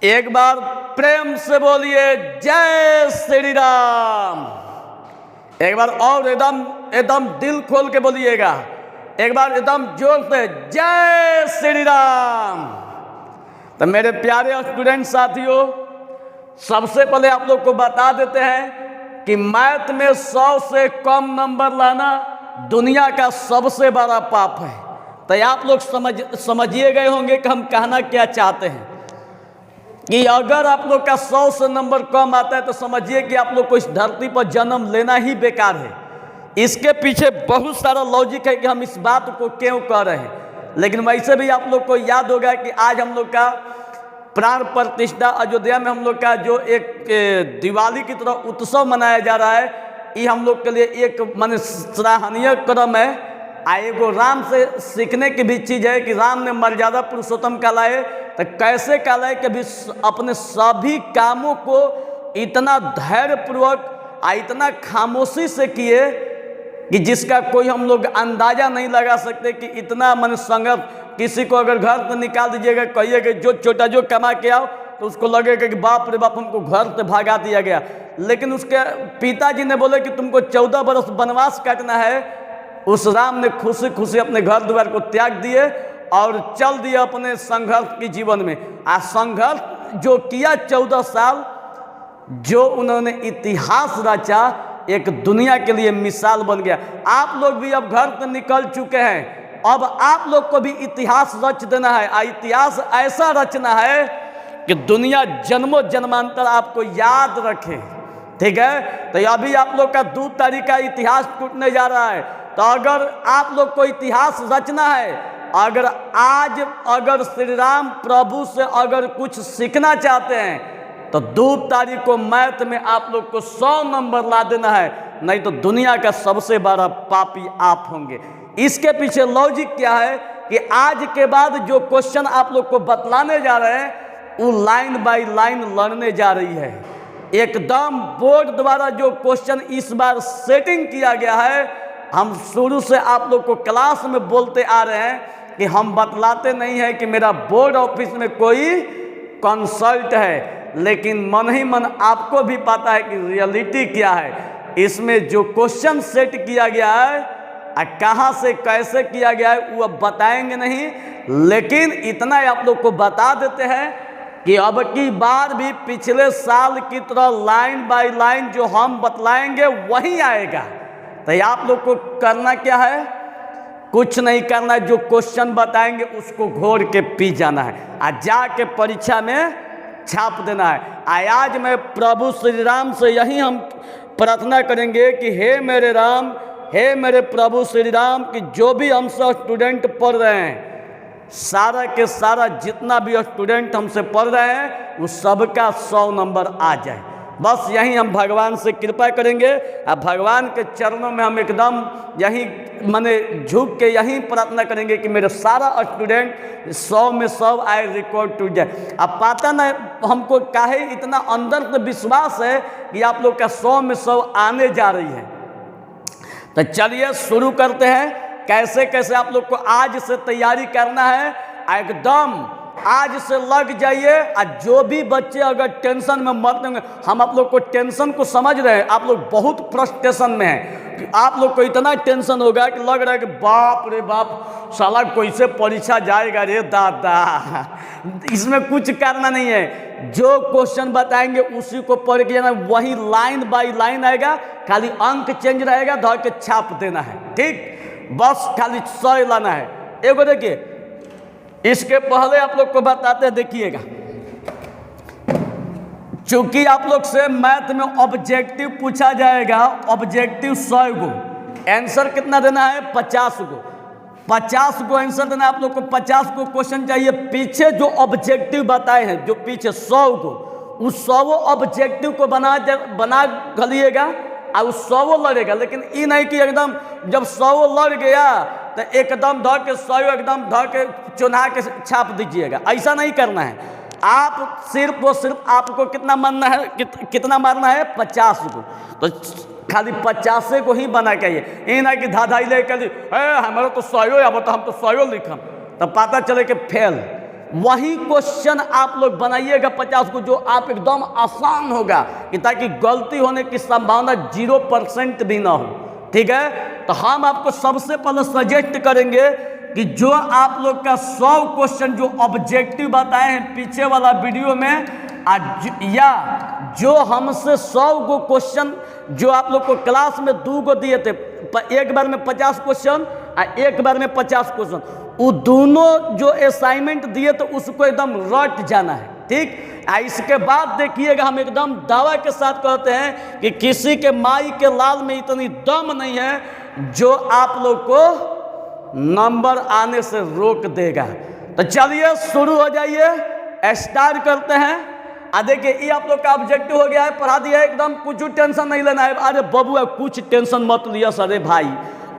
एक बार प्रेम से बोलिए जय श्री राम। एक बार और एकदम एकदम दिल खोल के बोलिएगा, एक बार एकदम जोर से जय श्री राम। तो मेरे प्यारे स्टूडेंट साथियों, सबसे पहले आप लोग को बता देते हैं कि मैथ में 100 से कम नंबर लाना दुनिया का सबसे बड़ा पाप है। तो आप लोग समझिए गए होंगे कि हम कहना क्या चाहते हैं कि अगर आप लोग का 100 से नंबर कम आता है तो समझिए कि आप लोग को इस धरती पर जन्म लेना ही बेकार है। इसके पीछे बहुत सारा लॉजिक है कि हम इस बात को क्यों कर रहे हैं। लेकिन वैसे भी आप लोग को याद होगा कि आज हम लोग का प्राण प्रतिष्ठा अयोध्या में हम लोग का जो एक दिवाली की तरह उत्सव मनाया जा रहा है, ये हम लोग के लिए एक माने सराहनीय क्रम है। एगो राम से सीखने की भी चीज़ है कि राम ने मर्यादा पुरुषोत्तम कहलाए तो कैसे कहलाए कि भी अपने सभी कामों को इतना धैर्यपूर्वक इतना खामोशी से किए कि जिसका कोई हम लोग अंदाज़ा नहीं लगा सकते कि इतना मन संघर्ष। किसी को अगर घर से निकाल दीजिएगा, कहिएगा जो छोटा जो कमा के आओ, तो उसको लगेगा कि बाप रे बाप हमको घर से भगा दिया गया। लेकिन उसके पिताजी ने बोले कि तुमको 14 बरस वनवास काटना है। उस राम ने खुशी खुशी अपने घर द्वार को त्याग दिए और चल दिए अपने संघर्ष के जीवन में। संघर्ष जो किया 14 साल, जो उन्होंने इतिहास रचा, एक दुनिया के लिए मिसाल बन गया। आप लोग भी अब घर से निकल चुके हैं, अब आप लोग को भी इतिहास रच देना है। इतिहास ऐसा रचना है कि दुनिया जन्मों जन्मांतर आपको याद रखे। ठीक है, तो अभी आप लोग का 2 तारीख का इतिहास टूटने जा रहा है। तो अगर आप लोग को इतिहास रचना है, अगर श्री राम प्रभु से अगर कुछ सीखना चाहते हैं तो 2 तारीख को मैथ में आप लोग को 100 नंबर ला देना है, नहीं तो दुनिया का सबसे बड़ा पापी आप होंगे। इसके पीछे लॉजिक क्या है कि आज के बाद जो क्वेश्चन आप लोग को बतलाने जा रहे हैं वो लाइन बाय लाइन लड़ने जा रही है। एकदम बोर्ड द्वारा जो क्वेश्चन इस बार सेटिंग किया गया है, हम शुरू से आप लोग को क्लास में बोलते आ रहे हैं कि हम बतलाते नहीं हैं कि मेरा बोर्ड ऑफिस में कोई कंसल्ट है, लेकिन मन ही मन आपको भी पता है कि रियलिटी क्या है। इसमें जो क्वेश्चन सेट किया गया है कहाँ से कैसे किया गया है वो अब बताएंगे नहीं, लेकिन इतना आप लोग को बता देते हैं कि अब की बार भी पिछले साल की तरह लाइन बाय लाइन जो हम बतलाएंगे वही आएगा। तो आप लोग को करना क्या है, कुछ नहीं करना है। जो क्वेश्चन बताएंगे उसको घोर के पी जाना है और जाके परीक्षा में छाप देना है। आज मैं प्रभु श्री राम से यही हम प्रार्थना करेंगे कि हे मेरे राम, हे मेरे प्रभु श्री राम, कि जो भी हमसे स्टूडेंट पढ़ रहे हैं, सारा के सारा जितना भी स्टूडेंट हमसे पढ़ रहे हैं वो सबका 100 नंबर आ जाए। बस यही हम भगवान से कृपा करेंगे और भगवान के चरणों में हम एकदम यही माने झुक के यही प्रार्थना करेंगे कि मेरे सारा स्टूडेंट 100 में 100 आए, रिकॉर्ड टूट जाए। अब पता नहीं हमको काहे इतना अंदर से विश्वास है कि आप लोग का 100 में 100 आने जा रही है। तो चलिए शुरू करते हैं। कैसे कैसे आप लोग को आज से तैयारी करना है, एकदम आज से लग जाइए। और जो भी बच्चे अगर टेंशन में मत होंगे, हम आप लोग को टेंशन को समझ रहे हैं, आप लोग बहुत फ्रस्ट्रेशन में हैं। आप लोग को इतना टेंशन होगा कि लग रहा है कि बाप रे बाप साला कैसे परीक्षा जाएगा रे दादा। इसमें कुछ करना नहीं है, जो क्वेश्चन बताएंगे उसी को पढ़ के जाना, वही लाइन बाय लाइन आएगा, खाली अंक चेंज रहेगा, धर के छाप देना है। ठीक, बस खाली 100 लाना है। एगो देखिए, इसके पहले आप लोग को बताते हैं, देखिएगा, चूंकि आप लोग से मैथ में ऑब्जेक्टिव पूछा जाएगा, ऑब्जेक्टिव 100 गो, आंसर कितना देना है 50 गो, 50 गो आंसर देना है। आप लोग को 50 गो क्वेश्चन चाहिए। पीछे जो ऑब्जेक्टिव बताए हैं, जो पीछे 100 गो, उस 100 ऑब्जेक्टिव को बना गलिएगा और उस 100 लड़ेगा। लेकिन ये नहीं कि एकदम जब 100 लड़ गया तो एकदम धर के 100 एकदम धर के चुना के छाप दीजिएगा, ऐसा नहीं करना है। आप सिर्फ और सिर्फ आपको कितना मारना है, कितना मारना है 50 को, तो खाली 50 को ही बना के आइए। ये नहीं कि धाधाई ले कर हमारा तो 100 अब तो हम तो 100 लिखम, तो पता चले कि फेल। वही क्वेश्चन आप लोग बनाइएगा 50 को, जो आप एकदम आसान होगा, कि ताकि गलती होने की संभावना 0% भी ना हो। ठीक है, तो हम आपको सबसे पहले सजेस्ट करेंगे कि जो आप लोग का 100 क्वेश्चन जो ऑब्जेक्टिव बताए हैं पीछे वाला वीडियो में, या जो हमसे 100 गो क्वेश्चन जो आप लोग को क्लास में 2 गो दिए थे, एक बार में 50 क्वेश्चन और एक बार में 50 क्वेश्चन, वो दोनों जो असाइनमेंट दिए तो उसको एकदम रट जाना है। ठीक, इसके बाद देखिएगा, हम एकदम दावा के साथ कहते हैं कि किसी के माई के लाल में इतनी दम नहीं है जो आप लोग को नंबर आने से रोक देगा। तो चलिए शुरू हो जाइए, स्टार्ट करते हैं। देखिए ये आप लोग का ऑब्जेक्टिव हो गया है, पढ़ा दिया है एकदम, कुछ टेंशन नहीं लेना है। अरे बबुआ कुछ टेंशन मत लिया सर भाई,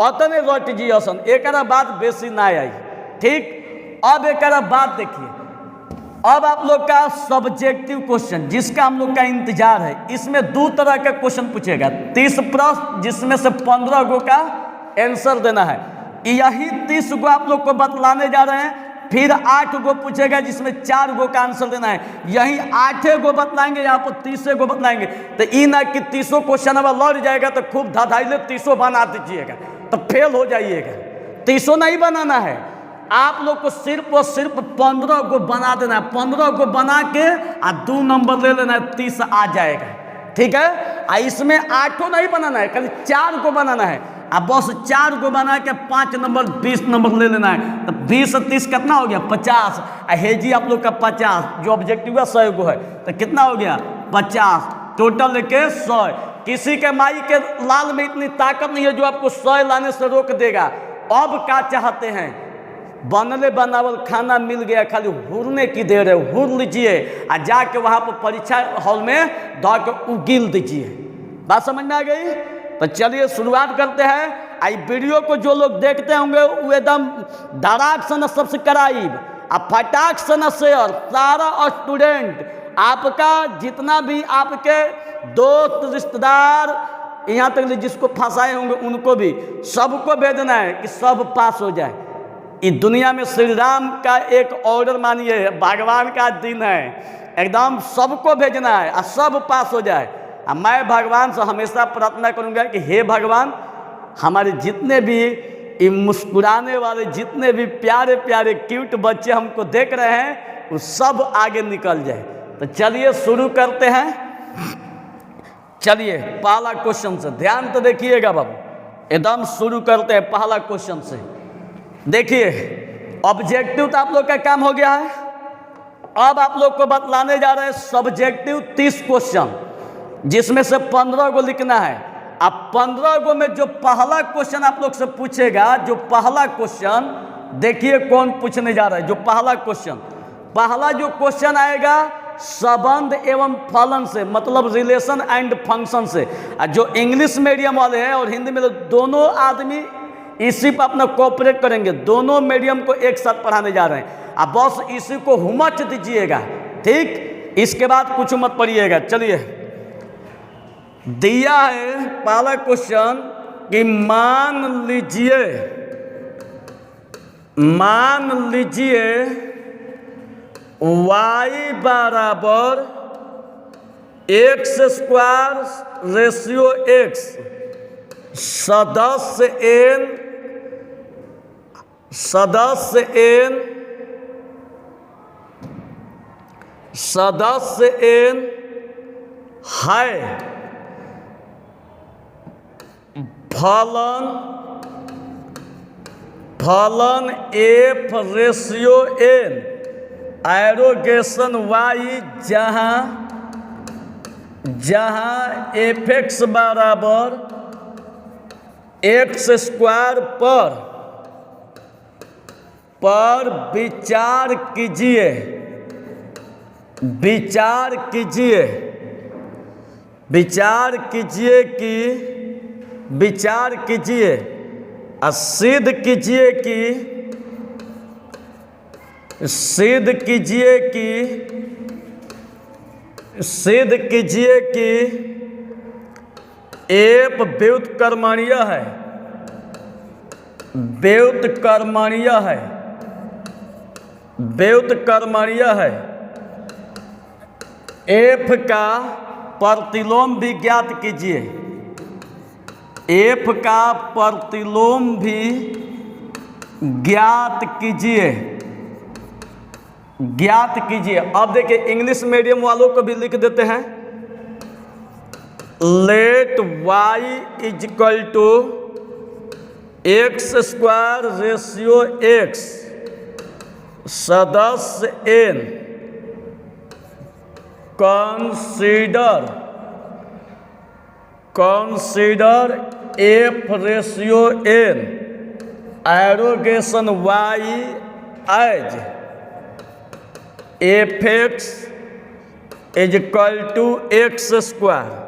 अतने रट जियसन, एक बात बेसी ना आई। ठीक, अब एक बात देखिए, अब आप लोग का सब्जेक्टिव क्वेश्चन जिसका हम लोग का इंतजार है, इसमें 2 तरह का क्वेश्चन पूछेगा, 30 प्रश्न जिसमें से 15 गो का आंसर देना है। यही 30 गो आप लोग को बतलाने जा रहे हैं। फिर 8 गो पूछेगा जिसमें 4 गो का आंसर देना है। यही 8 गो बतलाएंगे, यहाँ पर 30 गो बतलाएंगे। तो ये ना कि 30 क्वेश्चन अब लड़ जाएगा तो खूब धधाइले 30 बना दीजिएगा तो फेल हो जाइएगा। 30 नहीं बनाना है, आप लोग को सिर्फ और सिर्फ 15 गो बना देना है। 15 गो बना के 2 नंबर ले लेना है, 30 आ जाएगा। ठीक है, इसमें 8 नहीं बनाना है, खाली 4 गो बनाना है। अब बस 4 गो बना के 5 नंबर 20 नंबर ले लेना है। तो 20 और 30 कितना हो गया 50। हेजी आप लोग का 50, जो ऑब्जेक्टिव है 100 गो है, तो कितना हो गया 50, टोटल लेके 100। किसी के माई के लाल में इतनी ताकत नहीं है जो आपको 100 लाने से रोक देगा। अब क्या चाहते हैं, बनले बनावल खाना मिल गया, खाली हुरने की देर है, हुर लीजिए और जाके वहाँ पर परीक्षा हॉल में दौड़ के उगिल दीजिए। बात समझ में आ गई? तो चलिए शुरुआत करते हैं। आई वीडियो को जो लोग देखते होंगे वो एकदम धड़ाक से न सब्सक्राइब और फटाक से न शेयर। सारा स्टूडेंट आपका जितना भी आपके दोस्त रिश्तेदार यहाँ तक जिसको फंसाए होंगे उनको भी सबको भेजना है कि सब पास हो जाए। इस दुनिया में श्री राम का एक ऑर्डर मानिए, भगवान का दिन है, एकदम सबको भेजना है और सब पास हो जाए। मैं भगवान से हमेशा प्रार्थना करूंगा कि हे भगवान, हमारे जितने भी मुस्कुराने वाले जितने भी प्यारे प्यारे क्यूट बच्चे हमको देख रहे हैं वो सब आगे निकल जाए। तो चलिए शुरू करते हैं। चलिए पहला क्वेश्चन से ध्यान तो देखिएगा बाबू, एकदम शुरू करते हैं पहला क्वेश्चन से। देखिए ऑब्जेक्टिव तो आप लोग का काम हो गया है। अब आप लोग को बतलाने जा रहे हैं सब्जेक्टिव 30 क्वेश्चन जिसमें से 15 गो लिखना है। अब 15 गो में जो पहला क्वेश्चन आप लोग से पूछेगा, जो पहला क्वेश्चन देखिए कौन पूछने जा रहा है। जो पहला जो क्वेश्चन आएगा संबंध एवं फलन से, मतलब रिलेशन एंड फंक्शन से। जो इंग्लिश मीडियम वाले हैं और हिंदी में दोनों आदमी इसी पर अपना कोऑपरेट करेंगे, दोनों मीडियम को एक साथ पढ़ाने जा रहे हैं। अब बस इसी को हुमच दीजिएगा, ठीक, इसके बाद कुछ मत पढ़िएगा। चलिए दिया है पहला क्वेश्चन कि मान लीजिए y बराबर x² रेशियो x सदस्य n है। फलन f रेशियो n एरोगेशन y जहाँ fx बराबर x² पर विचार कीजिए और सिद्ध कीजिए कि एप व्युत्कर्मणीय है। व्युत्क्रमणीय है। एफ का प्रतिलोम भी ज्ञात कीजिए। एफ का प्रतिलोम भी ज्ञात कीजिए, ज्ञात कीजिए। अब देखिए इंग्लिश मीडियम वालों को भी लिख देते हैं, let y is equal to x square ratio x सदस्य n, consider f ratio n एरोगेशन y as fx is equal to x square,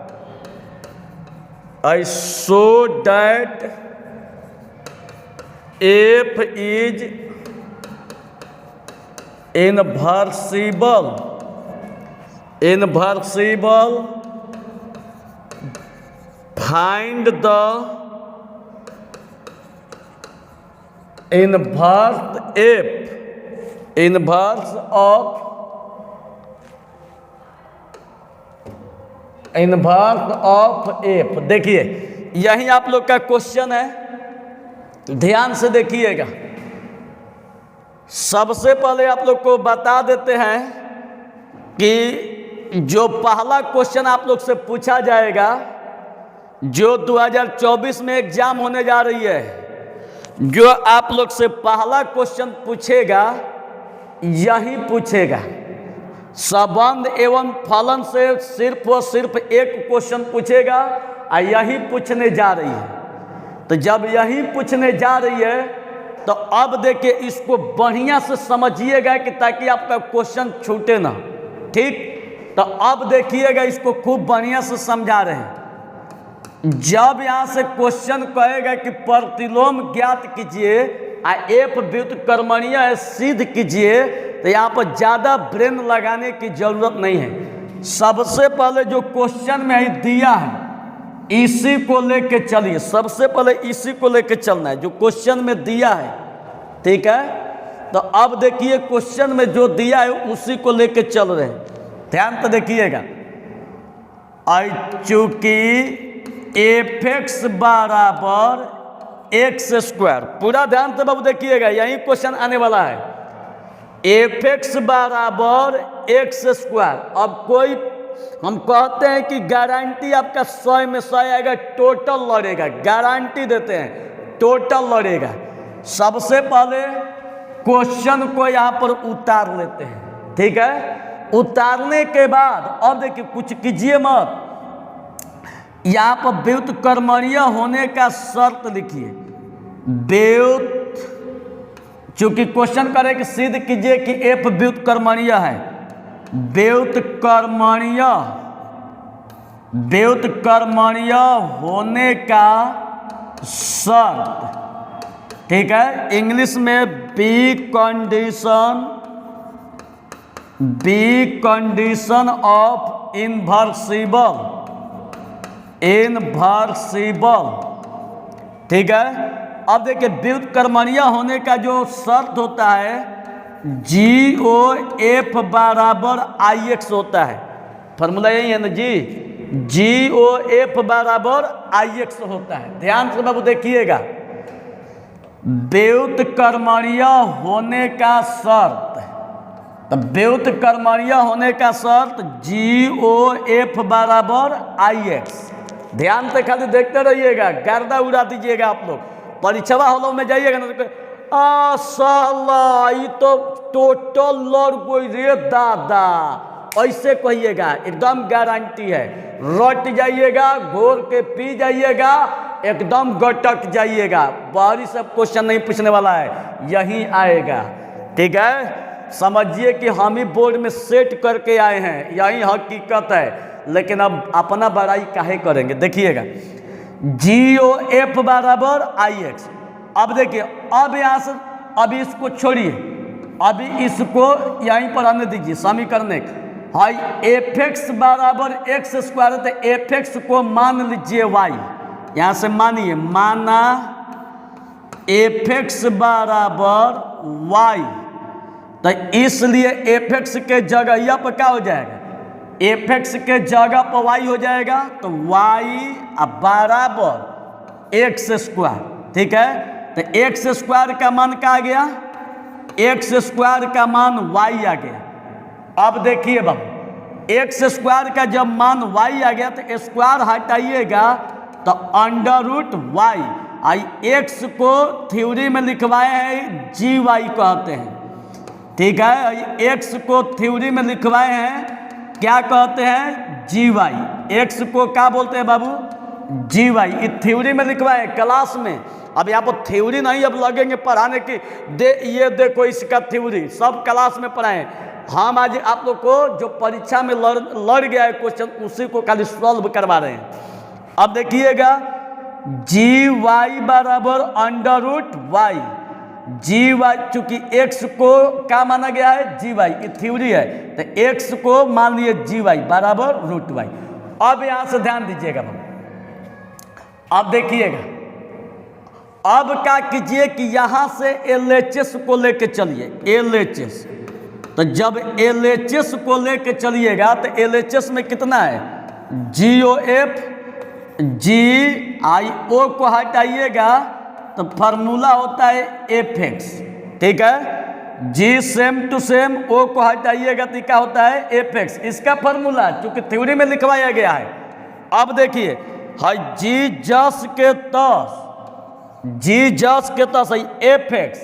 I show that f is inversible, find the inverse of f। देखिए यही आप लोग का question है, ध्यान से देखिएगा। सबसे पहले आप लोग को बता देते हैं कि जो पहला क्वेश्चन आप लोग से पूछा जाएगा, जो 2024 में एग्जाम होने जा रही है, जो आप लोग से पहला क्वेश्चन पूछेगा यही पूछेगा। संबंध एवं फलन से सिर्फ और सिर्फ एक क्वेश्चन पूछेगा और यही पूछने जा रही है। तो जब यही पूछने जा रही है तो अब देखिए इसको बढ़िया से समझिएगा कि ताकि आपका क्वेश्चन छूटे ना, ठीक। तो अब देखिएगा, इसको खूब बढ़िया से समझा रहे हैं। जब यहाँ से क्वेश्चन कहेगा कि प्रतिलोम ज्ञात कीजिए और एफ व्युत्क्रमणीय है सिद्ध कीजिए, तो यहाँ पर ज़्यादा ब्रेन लगाने की जरूरत नहीं है। सबसे पहले जो क्वेश्चन में ही दिया है इसी को लेके चलिए, सबसे पहले इसी को लेके चलना है जो क्वेश्चन में दिया है, ठीक है। तो अब देखिए क्वेश्चन में जो दिया है उसी को लेके चल रहे हैं, ध्यान तो देखिएगा। चूंकि एफ एक्स बराबर एक्स स्क्वायर, पूरा ध्यान से बाबू देखिएगा, यही क्वेश्चन आने वाला है। एफ एक्स बराबर एक्स स्क्वायर। अब कोई हम कहते हैं कि गारंटी आपका 100 में 100 आएगा, टोटल लड़ेगा, गारंटी देते हैं टोटल लड़ेगा। सबसे पहले क्वेश्चन को यहाँ पर उतार लेते हैं, ठीक है। उतारने के बाद अब देखिए कुछ कीजिए मत, यहाँ पर व्युत्क्रमणीय होने का शर्त लिखिए। चूंकि क्वेश्चन करे कि सिद्ध कीजिए कि एफ व्युत्क्रमणीय है, व्युत्क्रमणीय होने का शर्त, ठीक है। इंग्लिश में बी कंडीशन ऑफ इनवर्सिबल, ठीक है। अब देखिए व्युत्क्रमणीय होने का जो शर्त होता है GOF बराबर IX होता है। फॉर्मूला यही है ना जी, GOF बराबर IX होता है। ध्यान से बाबू देखिएगा, व्युत्क्रमणीय होने का शर्त, तो व्युत्क्रमणीय होने का शर्त GOF बराबर IX। ध्यान से खाली देखते रहिएगा, गर्दा उड़ा दीजिएगा आप लोग। परीक्षा हॉलों में जाइएगा ना तो साला ये तो टोटल लड़ कोई रे दादा, ऐसे कहिएगा, एकदम गारंटी है। रट जाइएगा, घोर के पी जाइएगा, एकदम गटक जाइएगा। बाहरी सब क्वेश्चन नहीं पूछने वाला है, यही आएगा, ठीक है। समझिए कि हम ही बोर्ड में सेट करके आए हैं, यही हकीकत है। लेकिन अब अपना बड़ाई काहे करेंगे, देखिएगा GOF बराबर IX। अब देखिए, अब यहाँ से अभी इसको छोड़िए, अभी इसको यहीं पर आने दीजिए समीकरण एक। हाई एफ एक्स बराबर एक्स स्क्वायर, तो एफ एक्स को मान लीजिए y, यहाँ से मानिए, माना एफ एक्स बराबर y, तो इसलिए एफ एक्स के जगह यहाँ पर क्या हो जाएगा, एफ एक्स के जगह पर वाई हो जाएगा, तो वाई बराबर एक्स स्क्वायर। ठीक है, तो एक्स स्क्वायर का मान क्या आ गया, एक्स स्क्वायर का मान वाई आ गया। अब देखिए बाबू, एक्स स्क्वायर का जब मान वाई आ गया तो स्क्वायर हटाइएगा तो अंडर रूट वाई। आई एक्स को थ्योरी में लिखवाए हैं जी वाई कहते हैं। ठीक है, एक्स को थ्योरी में लिखवाए हैं क्या कहते हैं, जी वाई। एक्स को क्या बोलते हैं बाबू, जी वाई। ये थ्योरी में लिखवाए क्लास में। अब यहाँ पर थ्योरी नहीं अब लगेंगे पढ़ाने की, ये देखो इसका थ्योरी सब क्लास में पढ़ाएं। हम आज आप लोग को जो परीक्षा में लड़ गया है क्वेश्चन उसी को खाली सॉल्व करवा रहे हैं। अब देखिएगा, जी वाई बराबर अंडर रूट वाई। जी वाई चूंकि एक्स को क्या माना गया है, जी वाई, ये थ्योरी है, तो एक्स को मान लिए जी वाई बराबर रूट वाई। अब यहां से ध्यान दीजिएगा बाबू, अब देखिएगा, अब क्या कीजिए कि यहां से एलएचएस को लेके चलिए, एलएचएस। तो जब एलएचएस को लेके चलिएगा तो एलएचएस में कितना है, जीओएफ, जी आई ओ को हटाइएगा तो फार्मूला होता है एफ एक्स। ठीक है, जी सेम टू सेम, ओ को हटाइएगा तो क्या होता है एफ एक्स। इसका फार्मूला चूंकि थ्योरी में लिखवाया गया है। अब देखिए, हाई जी जस के तस, जी जस के तस एफ एक्स,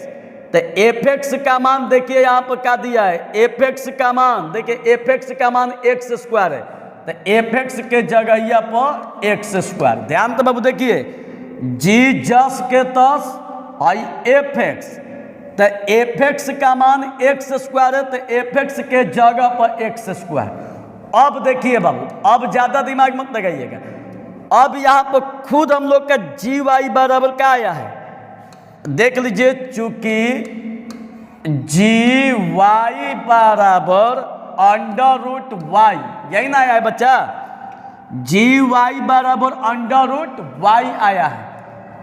तो एफ एक्स का मान देखिए यहाँ पर क्या दिया है, एफ एक्स का मान देखिए, एफ एक्स का मान एक्स स्क्वायर है, तो एफ एक्स के जगह यहाँ पर एक्स स्क्वायर। ध्यान तो बाबू देखिए, जी जस के तस आई एफ एक्स, तो एफ एक्स का मान एक्स स्क्वायर है, तो एफ एक्स के जगह पर एक्स स्क्वायर। अब देखिए बाबू, अब ज्यादा दिमाग मत लगाइएगा, अब यहाँ पर खुद हम लोग का जी वाई बराबर क्या आया है, देख लीजिए, चूंकि जी वाई बराबर अंडर रूट वाई, यही ना आया है बच्चा, जी वाई बराबर अंडर रूट वाई आया है।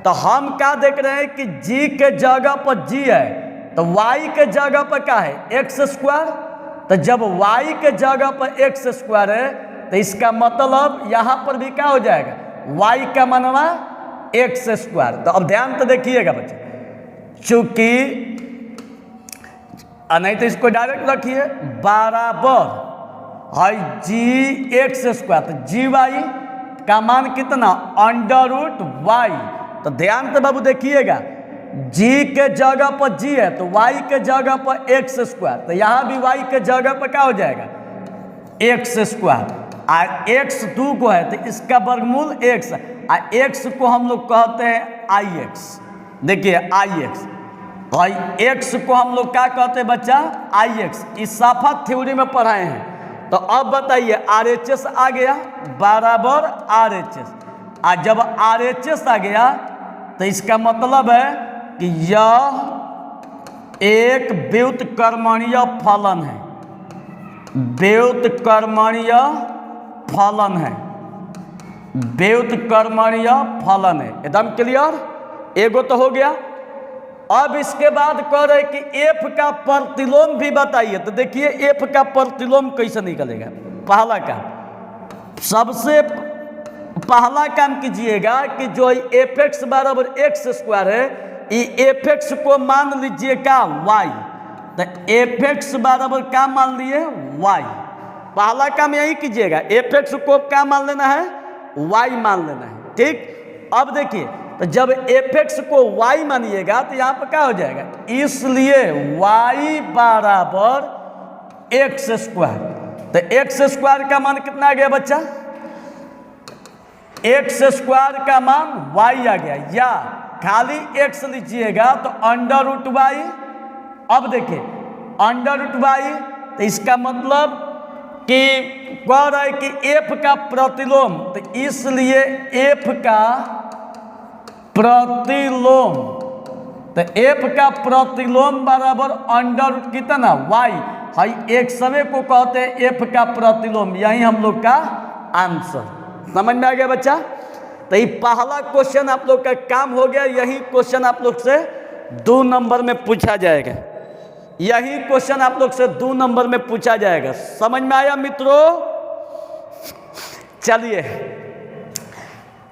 तो हम क्या देख रहे हैं कि जी के जगह पर जी है, तो वाई के जगह पर क्या है, एक्स स्क्वायर। तो जब वाई के जगह पर एक्स स्क्वायर है तो इसका मतलब यहाँ पर भी क्या हो जाएगा, वाई का मनवा एक्स स्क्वायर। तो अब ध्यान तो देखिएगा बच्चे, चूंकि नहीं तो इसको डायरेक्ट रखिए बराबर है जी एक्स स्क्वायर, तो जी वाई का मान कितना, अंडर रूट वाई। तो ध्यान से बाबू देखिएगा, जी के जगह पर जी है तो वाई के जगह पर एक्स स्क्वायर, तो यहाँ भी वाई के जगह पर क्या हो जाएगा, एक्स स्क्वायर। और एक्स 2 को है तो इसका वर्गमूल एक्स, और एक्स को हम लोग कहते हैं आई एक्स। देखिए आई एक्स, भाई एक्स को हम लोग क्या कहते हैं बच्चा, आई एक्स। इस साफा थ्योरी में पढ़ाए हैं। तो अब बताइए, आर एच एस आ गया बराबर आर एच एस, और जब आर एच एस आ गया तो इसका मतलब है कि यह एक व्युत्क्रमणीय फलन है, व्युत्क्रमणीय फलन है, व्युत्क्रमणीय फलन है। एकदम क्लियर, एगो तो हो गया। अब इसके बाद कह रहे कि एफ का प्रतिलोम भी बताइए। तो देखिए एफ का प्रतिलोम कैसे निकलेगा। पहला काम, सबसे पहला काम कीजिएगा कि जो एफ एक्स बराबर एक्स स्क्वायर है, ये एफ एक्स को मान लीजिए क्या, वाई। तो एफ एक्स बराबर क्या मान लिए, वाई। पहला काम यही कीजिएगा, एफ एक्स को क्या मान लेना है, वाई मान लेना है। ठीक, अब देखिए, तो जब एफ एक्स को वाई मानिएगा तो यहाँ पर क्या हो जाएगा, इसलिए वाई बराबर एक्स स्क्वायर। तो एक्स स्क्वायर का मान कितना आ गया बच्चा, एक्स स्क्वायर का मान वाई आ गया, या खाली एक्स लीजिएगा तो अंडर रूट वाई। अब देखिए अंडर रूट वाई, तो इसका मतलब कि कह रहा है कि एफ का प्रतिलोम, तो इसलिए एफ का प्रतिलोम, तो एफ का प्रतिलोम बराबर अंडर रूट कितना, वाई। हाई एक सवे को कहते हैं एफ का प्रतिलोम, यही हम लोग का आंसर। समझ में आ गया बच्चा। तो ये पहला क्वेश्चन आप लोग का काम हो गया। यही क्वेश्चन आप लोग से 2 नंबर में पूछा जाएगा। यही क्वेश्चन आप लोग से 2 नंबर में पूछा जाएगा। समझ में आया मित्रों? चलिए,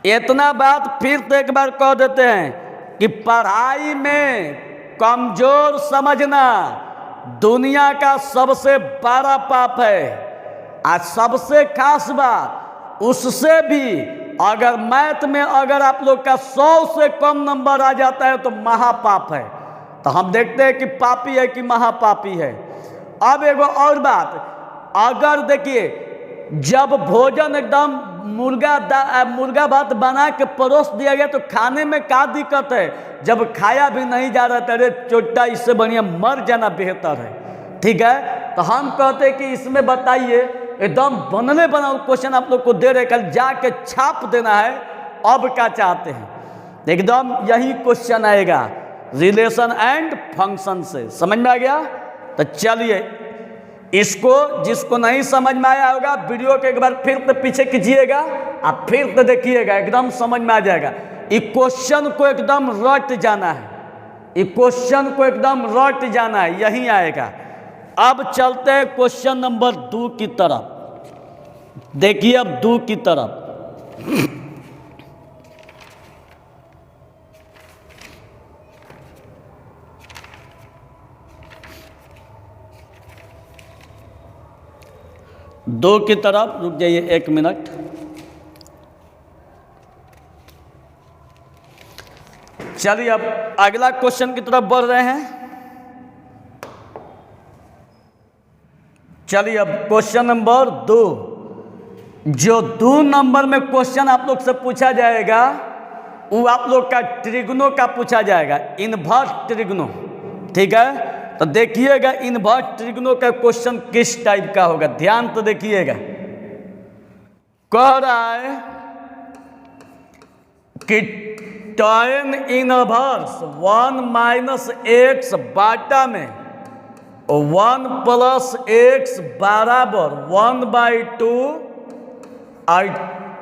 इतना बात फिर तो एक बार कह देते हैं कि पढ़ाई में कमजोर समझना दुनिया का सबसे बड़ा पाप है। आज सबसे खास बात, उससे भी अगर मैथ में अगर आप लोग का 100 से कम नंबर आ जाता है तो महापाप है। तो हम देखते हैं कि पापी है कि महापापी है। अब एगो और बात, अगर देखिए जब भोजन एकदम मुर्गा भात बना के परोस दिया गया तो खाने में क्या दिक्कत है? जब खाया भी नहीं जा रहा था, अरे चोटा इससे बढ़िया मर जाना बेहतर है। ठीक है, तो हम कहते हैं कि इसमें बताइए, एकदम बनले बनाओ क्वेश्चन आप लोग को दे रहे, कल जाके छाप देना है। अब क्या चाहते हैं? एकदम यही क्वेश्चन आएगा रिलेशन एंड फंक्शन से। समझ में आ गया? तो चलिए, इसको जिसको नहीं समझ में आया होगा वीडियो के एक बार फिर तो पीछे कीजिएगा, आप फिर तो देखिएगा, एकदम समझ में आ जाएगा। इस क्वेश्चन को एकदम रट जाना है, इस क्वेश्चन को एकदम रट जाना है, यही आएगा। अब चलते हैं क्वेश्चन नंबर 2 की तरफ। देखिए अब 2 की तरफ, दो की तरफ रुक जाइए 1 मिनट। चलिए अब अगला क्वेश्चन की तरफ बढ़ रहे हैं। चलिए अब क्वेश्चन नंबर 2, जो 2 नंबर में क्वेश्चन आप लोग से पूछा जाएगा वो आप लोग का ट्रिग्नो का पूछा जाएगा, इनवर्स ट्रिग्नो। ठीक है, तो देखिएगा इनवर्स ट्रिग्नो का क्वेश्चन किस टाइप का होगा, ध्यान तो देखिएगा। कह रहा है कि tan इनवर्स 1 - x बाटा में 1 + x बराबर 1/2 और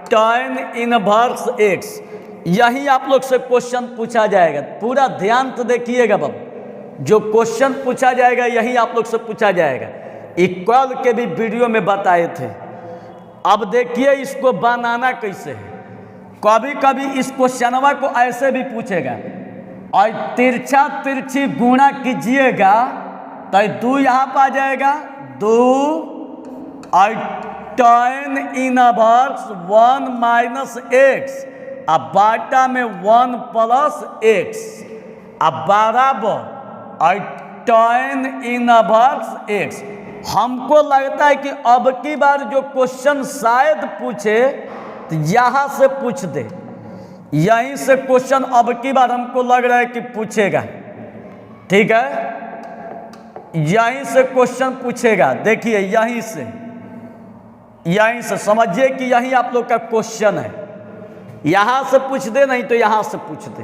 tan इनवर्स x, यही आप लोग से क्वेश्चन पूछा जाएगा। पूरा ध्यान तो देखिएगा बाबू, जो क्वेश्चन पूछा जाएगा यही आप लोग से पूछा जाएगा। इक्वल के भी वीडियो में बताए थे। अब देखिए इसको बनाना कैसे है। कभी कभी इस क्वेश्चनवा को ऐसे भी पूछेगा और तिरछा तिरछी गुणा कीजिएगा तो 2 यहाँ पर आ जाएगा, 2 और tan इनवर्स 1 - x अब बाटा में 1 + x अब बराबर और tan इनवर्स x। हमको लगता है कि अब की बार जो क्वेश्चन शायद पूछे तो यहाँ से पूछ दे, यहीं से क्वेश्चन अब की बार हमको लग रहा है कि पूछेगा। ठीक है, यहीं से क्वेश्चन पूछेगा। देखिए यहीं से समझिए कि यही आप लोग का क्वेश्चन है। यहाँ से पूछ दे, नहीं तो यहाँ से पूछ दे।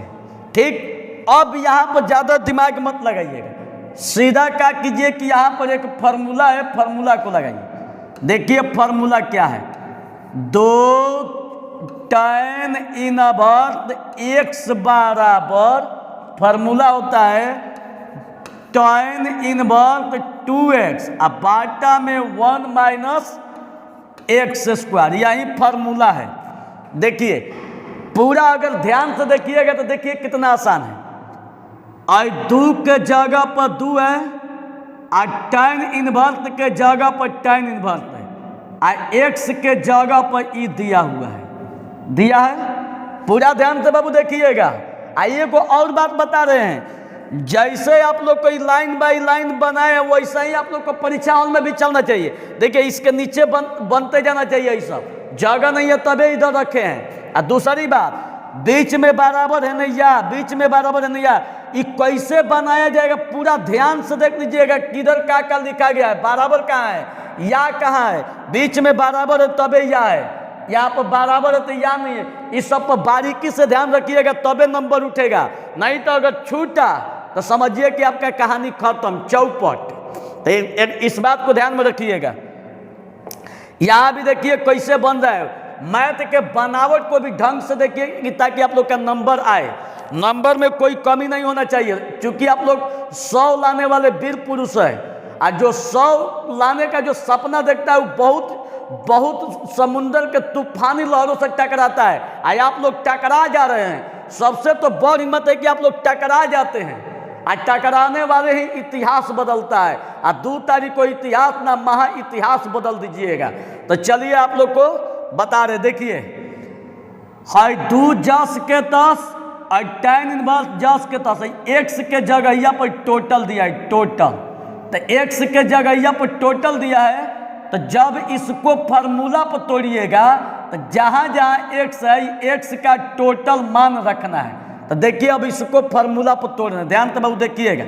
ठीक, अब यहाँ पर ज़्यादा दिमाग मत लगाइएगा, सीधा क्या कीजिए कि यहाँ पर एक फार्मूला है, फार्मूला को लगाइए। देखिए फार्मूला क्या है, 2 tan इनवर्स x बराबर, फार्मूला होता है tan इनवर्स 2x अब बाटा में 1 - x², यही फार्मूला है। देखिए पूरा अगर ध्यान से देखिएगा तो देखिए कितना आसान है। और 2 के जगह पर 2 है और tan इनवर्स के जगह पर tan इनवर्स है और x के जगह पर ई दिया हुआ है, दिया है। पूरा ध्यान से बाबू देखिएगा। आइए को और बात बता रहे हैं, जैसे आप लोग को लाइन बाई लाइन बनाए वैसा ही आप लोग को परीक्षा हॉल में भी चलना चाहिए। देखिए इसके नीचे बनते जाना चाहिए, ये सब जगह नहीं है तभी इधर रखे हैं। और दूसरी बात, बीच में बराबर है नैया, बीच में बराबर है नैया, ये कैसे बनाया जाएगा पूरा ध्यान से देख लीजिएगा। किधर क्या क्या लिखा गया है, बराबर कहाँ है, या कहाँ है, बीच में बराबर है तबे या है, यहाँ पर बराबर है तो या नहीं है। इस सब पर बारीकी से ध्यान रखिएगा तबे नंबर उठेगा, नहीं तो अगर छूटा तो समझिए कि आपका कहानी खत्म, चौपट। तो इस बात को ध्यान में रखिएगा। यहाँ भी देखिए कैसे बन रहा है, मैथ के बनावट को भी ढंग से देखिए कि ताकि आप लोग का नंबर आए, नंबर में कोई कमी नहीं होना चाहिए। क्योंकि आप लोग 100 लाने वाले वीर पुरुष है, और जो 100 लाने का जो सपना देखता है वो बहुत बहुत समुंदर के तूफानी लहरों से टकराता है, और आप लोग टकरा जा रहे हैं। सबसे तो बड़ हिम्मत है कि आप लोग टकरा जाते हैं, और टकराने वाले ही इतिहास बदलता है। और 2 तारीख को इतिहास ना महा इतिहास बदल दीजिएगा। तो चलिए आप लोग को बता रहे, देखिए है 2 जस के 10 और tan इनवर्स जस के 10 एक्स के जगह पर टोटल दिया है, टोटल। तो एक्स के जगह पर टोटल दिया है, तो जब इसको फार्मूला पर तोड़िएगा तो जहाँ जहाँ एक्स है एक्स का टोटल मान रखना है। तो देखिए अब इसको फार्मूला पर तोड़ना, ध्यान से बाबू देखिएगा।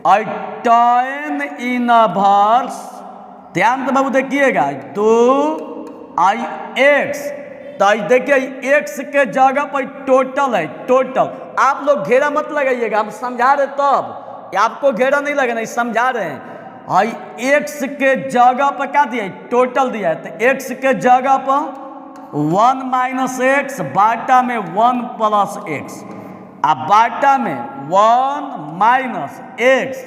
और tan इनवर्स, ध्यान से बाबू देखिएगा, 2x। तो देखिए एक्स के जगह पर टोटल है, टोटल। आप लोग घेरा मत लगाइएगा, हम समझा रहे तब, आपको घेरा नहीं लगाना, समझा रहे हैं। और एक्स के जगह पर क्या दिया है, टोटल दिया है। तो एक्स के जगह पर 1 माइनस एक्स बाटा में 1 प्लस एक्स, अब बाटा में 1 माइनस एक्स।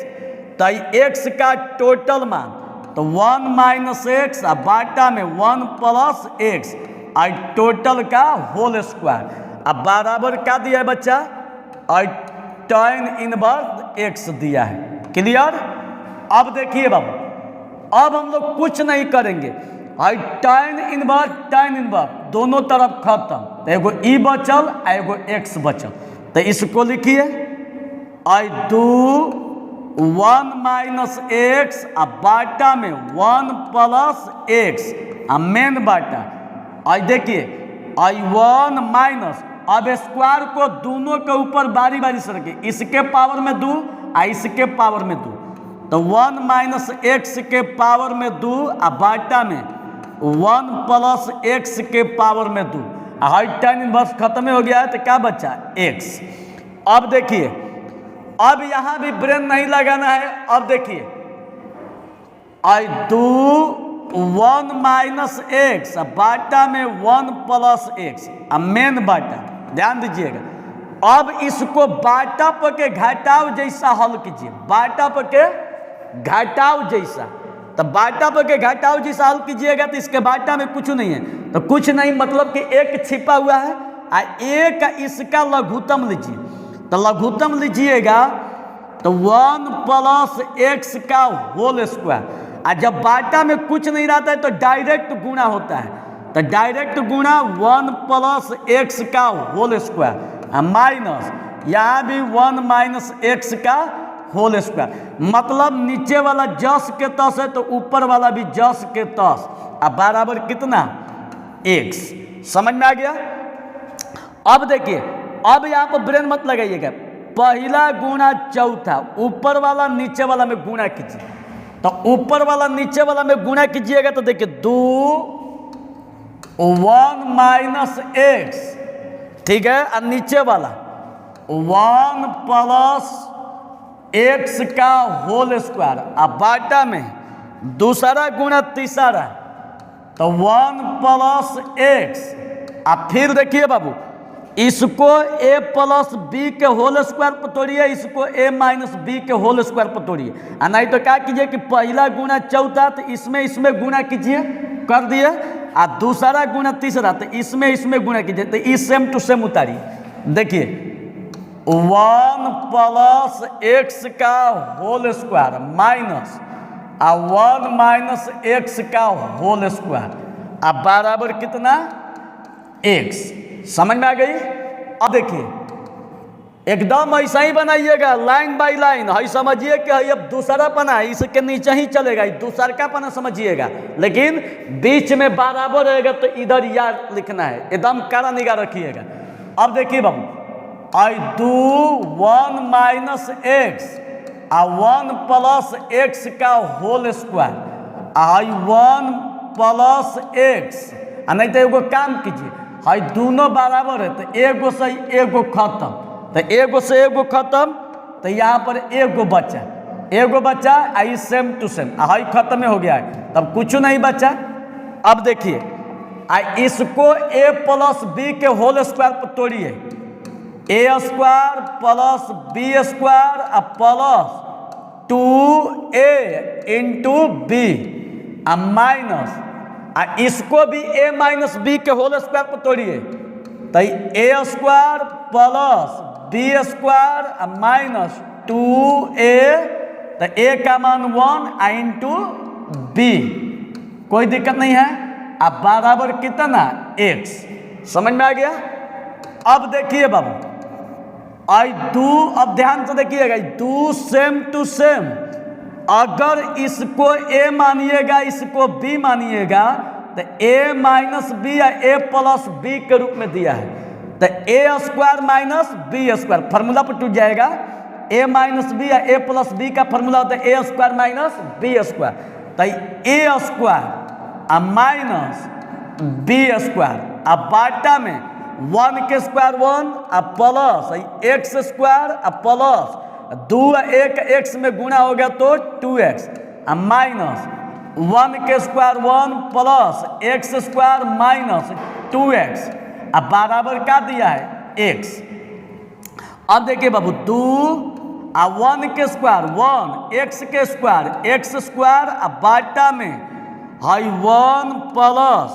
तो एक्स का टोटल मान तो 1 माइनस एक्स और बाटा में 1 प्लस एक्स, और टोटल का होल स्क्वायर। अब बराबर क्या दिया है बच्चा, और tan इनवर्स एक्स दिया है। क्लियर। अब देखिए बाबू, अब हम लोग कुछ नहीं करेंगे, और tan इनवर्स दोनों तरफ खत्म, तो एगो ई बचल और एगो एक्स बचल। तो इसको लिखिए, और 1 माइनस एक्स और बाटा में 1 प्लस एक्स और मेन बाटा। और देखिए और 1 माइनस, अब स्क्वायर को दोनों के ऊपर बारी बारी से रखिए, इसके पावर में 2 और इसके पावर में 2। तो 1 माइनस एक्स के पावर में 2 और बाटा में 1 प्लस एक्स के पावर में 2। और tan इनवर्स खत्म हो गया है, तो क्या बचा, एक्स। अब देखिए, अब यहां भी ब्रेन नहीं लगाना है। अब देखिए, और 1 माइनस एक्स बाटा में 1 प्लस एक्स और मेन बाटा, ध्यान दीजिएगा। अब इसको बाटा पर के घटाव जैसा हल कीजिए, बाटा पर के घटाव जैसा। तो बाटा पर के घटाव जैसा हल कीजिएगा तो इसके बाटा में कुछ नहीं है, तो कुछ नहीं मतलब कि एक छिपा हुआ है, और एक इसका लघुत्तम लीजिए। तो लघुत्तम लीजिएगा तो 1 प्लस एक्स का होल स्क्वायर। और जब बाटा में कुछ नहीं रहता है तो डायरेक्ट गुणा होता है, तो डायरेक्ट गुणा 1 प्लस एक्स का होल स्क्वायर, माइनस यहाँ भी 1 माइनस एक्स का होल स्क्वायर। मतलब नीचे वाला जस के तस है तो ऊपर वाला भी जस के तस, अब बराबर कितना, एक्स। समझ में आ गया। अब देखिए, अब यहाँ पर ब्रेन मत लगाइएगा, पहला गुणा चौथा, ऊपर वाला नीचे वाला में गुणा कीजिए। तो ऊपर वाला नीचे वाला में गुणा कीजिएगा तो देखिए 1 माइनस एक्स, ठीक है, और नीचे वाला 1 प्लस एक्स का होल स्क्वायर, अब बाटा में दूसरा गुणा तीसरा, तो 1 प्लस एक्स। अब फिर देखिए बाबू, इसको a प्लस बी के होल स्क्वायर पर तोड़िए, इसको a माइनस बी के होल स्क्वायर पर तोड़िए। नहीं तो क्या कीजिए कि पहला गुणा चौथा तो इसमें गुणा कीजिए, कर दिए, और दूसरा गुणा तीसरा तो इसमें गुणा कीजिए। तो इस सेम टू सेम उतारिए। देखिए 1 प्लस एक्स का whole square minus 1 minus x का होल स्क्वायर, अब बराबर कितना, एक्स। समझ में आ गई। अब देखिए एकदम ऐसा ही बनाइएगा, लाइन बाय लाइन। है समझिए कि अब दूसरा पना है, इसके नीचे ही चलेगा, दूसरा का पना समझिएगा, लेकिन बीच में बराबर रहेगा तो इधर या लिखना है, एकदम कड़ा निगाह रखिएगा। अब देखिए बाबू, आई 1 माइनस एक्स और 1 प्लस एक्स का होल स्क्वायर, आई 1 प्लस एक्स। नहीं तो एगो काम कीजिए, है दोनों बराबर है तो एगो से एगो खत्म, तो एगो से एगो खत्म, तो यहाँ पर एगो बचा, आई सेम टू सेम, है खत्म हो गया है, तब कुछ नहीं बचा। अब देखिए इसको a प्लस बी के होल स्क्वायर पर तोड़िए, a square plus B square plus 2a into B minus इसको भी a माइनस बी के होल स्क्वायर पर तोड़िए, तो a square plus B square minus 2a, तो a का मान 1 इंटू बी, कोई दिक्कत नहीं है। अब बराबर कितना x, समझ में आ गया। अब देखिए बाबू अब ध्यान से देखिएगा, दो सेम टू सेम, अगर इसको a मानिएगा इसको b मानिएगा तो a माइनस बी या a प्लस बी के रूप में दिया है, तो a square minus B square formula पर टूट जाएगा। a माइनस बी या a प्लस बी का फार्मूला होता है a square minus B square, तो a square minus B square, अब बाटा में 1 के square 1 plus x square plus 2 1 x में गुणा हो गया तो 2x माइनस 1 के square 1 plus x square minus 2x, अब बराबर क्या दिया है x। अब देखिए बाबू 2 1 के स्क्वायर 1 x के स्क्वायर x स्क्वायर, अब बाटा में 1 plus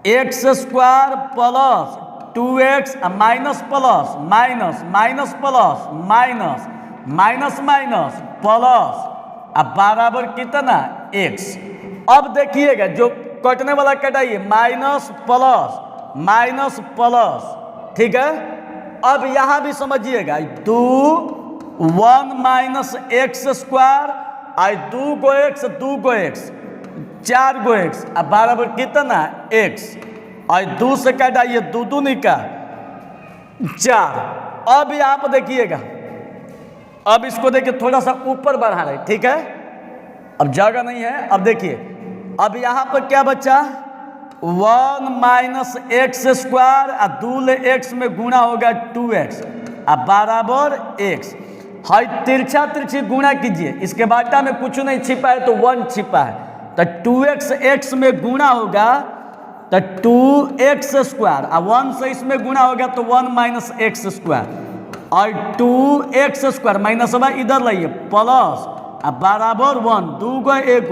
x square plus 2x minus plus minus minus plus minus minus minus plus, अब बराबर कितना x। अब देखिएगा जो कटने वाला कटाइए, माइनस प्लस, ठीक है। अब यहाँ भी समझिएगा 2 1 माइनस एक्स स्क्वायर 2 गो x 4 गो x, अब बराबर कितना x, और 2 से कटाइए 2 दूनी का 4। अब यहाँ पर देखिएगा, अब इसको देखिए थोड़ा सा ऊपर बढ़ा रहे, ठीक है, अब जगह नहीं है। अब देखिए अब यहाँ पर क्या बचा 1 माइनस एक्स स्क्वायर 2 x में गुणा होगा 2x, अब बराबर x। हाई तिरछा तिरछी गुणा कीजिए, इसके बाटा में कुछ नहीं छिपा है तो 1 छिपा है, तो 2x x में गुणा होगा तो 2x स्क्वायर, अब 1 से इसमें गुणा होगा तो 1 माइनस एक्स स्क्वायर, और 2x स्क्वायर माइनस इधर लाइए प्लस, अब बराबर 1 2 गो 1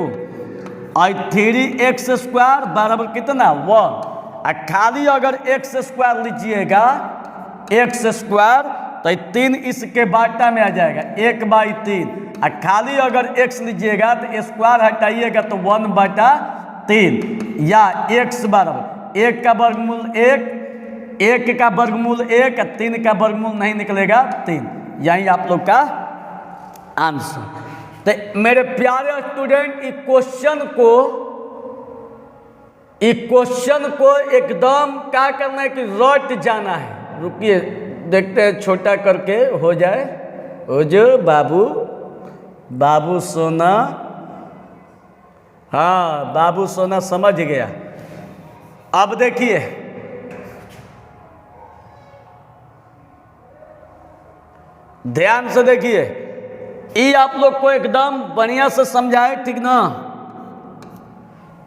और 3x स्क्वायर बराबर कितना 1। खाली अगर x स्क्वायर लीजिएगा x स्क्वायर तो 3 इसके बाटा में आ जाएगा 1/3, खाली अगर x लीजिएगा तो स्क्वायर हटाइएगा तो 1/3, या x बराबर 1 का वर्गमूल 1 का वर्गमूल 1 3 का वर्गमूल नहीं निकलेगा 3, यही आप लोग का आंसर। तो मेरे प्यारे स्टूडेंट इस क्वेश्चन को एकदम क्या करना है कि रट जाना है। रुकिए देखते हैं छोटा करके हो जाए, हो जो बाबू सोना, हाँ बाबू सोना समझ गया। अब देखिए ध्यान से देखिए, ये आप लोग को एकदम बढ़िया से समझाए, ठीक ना।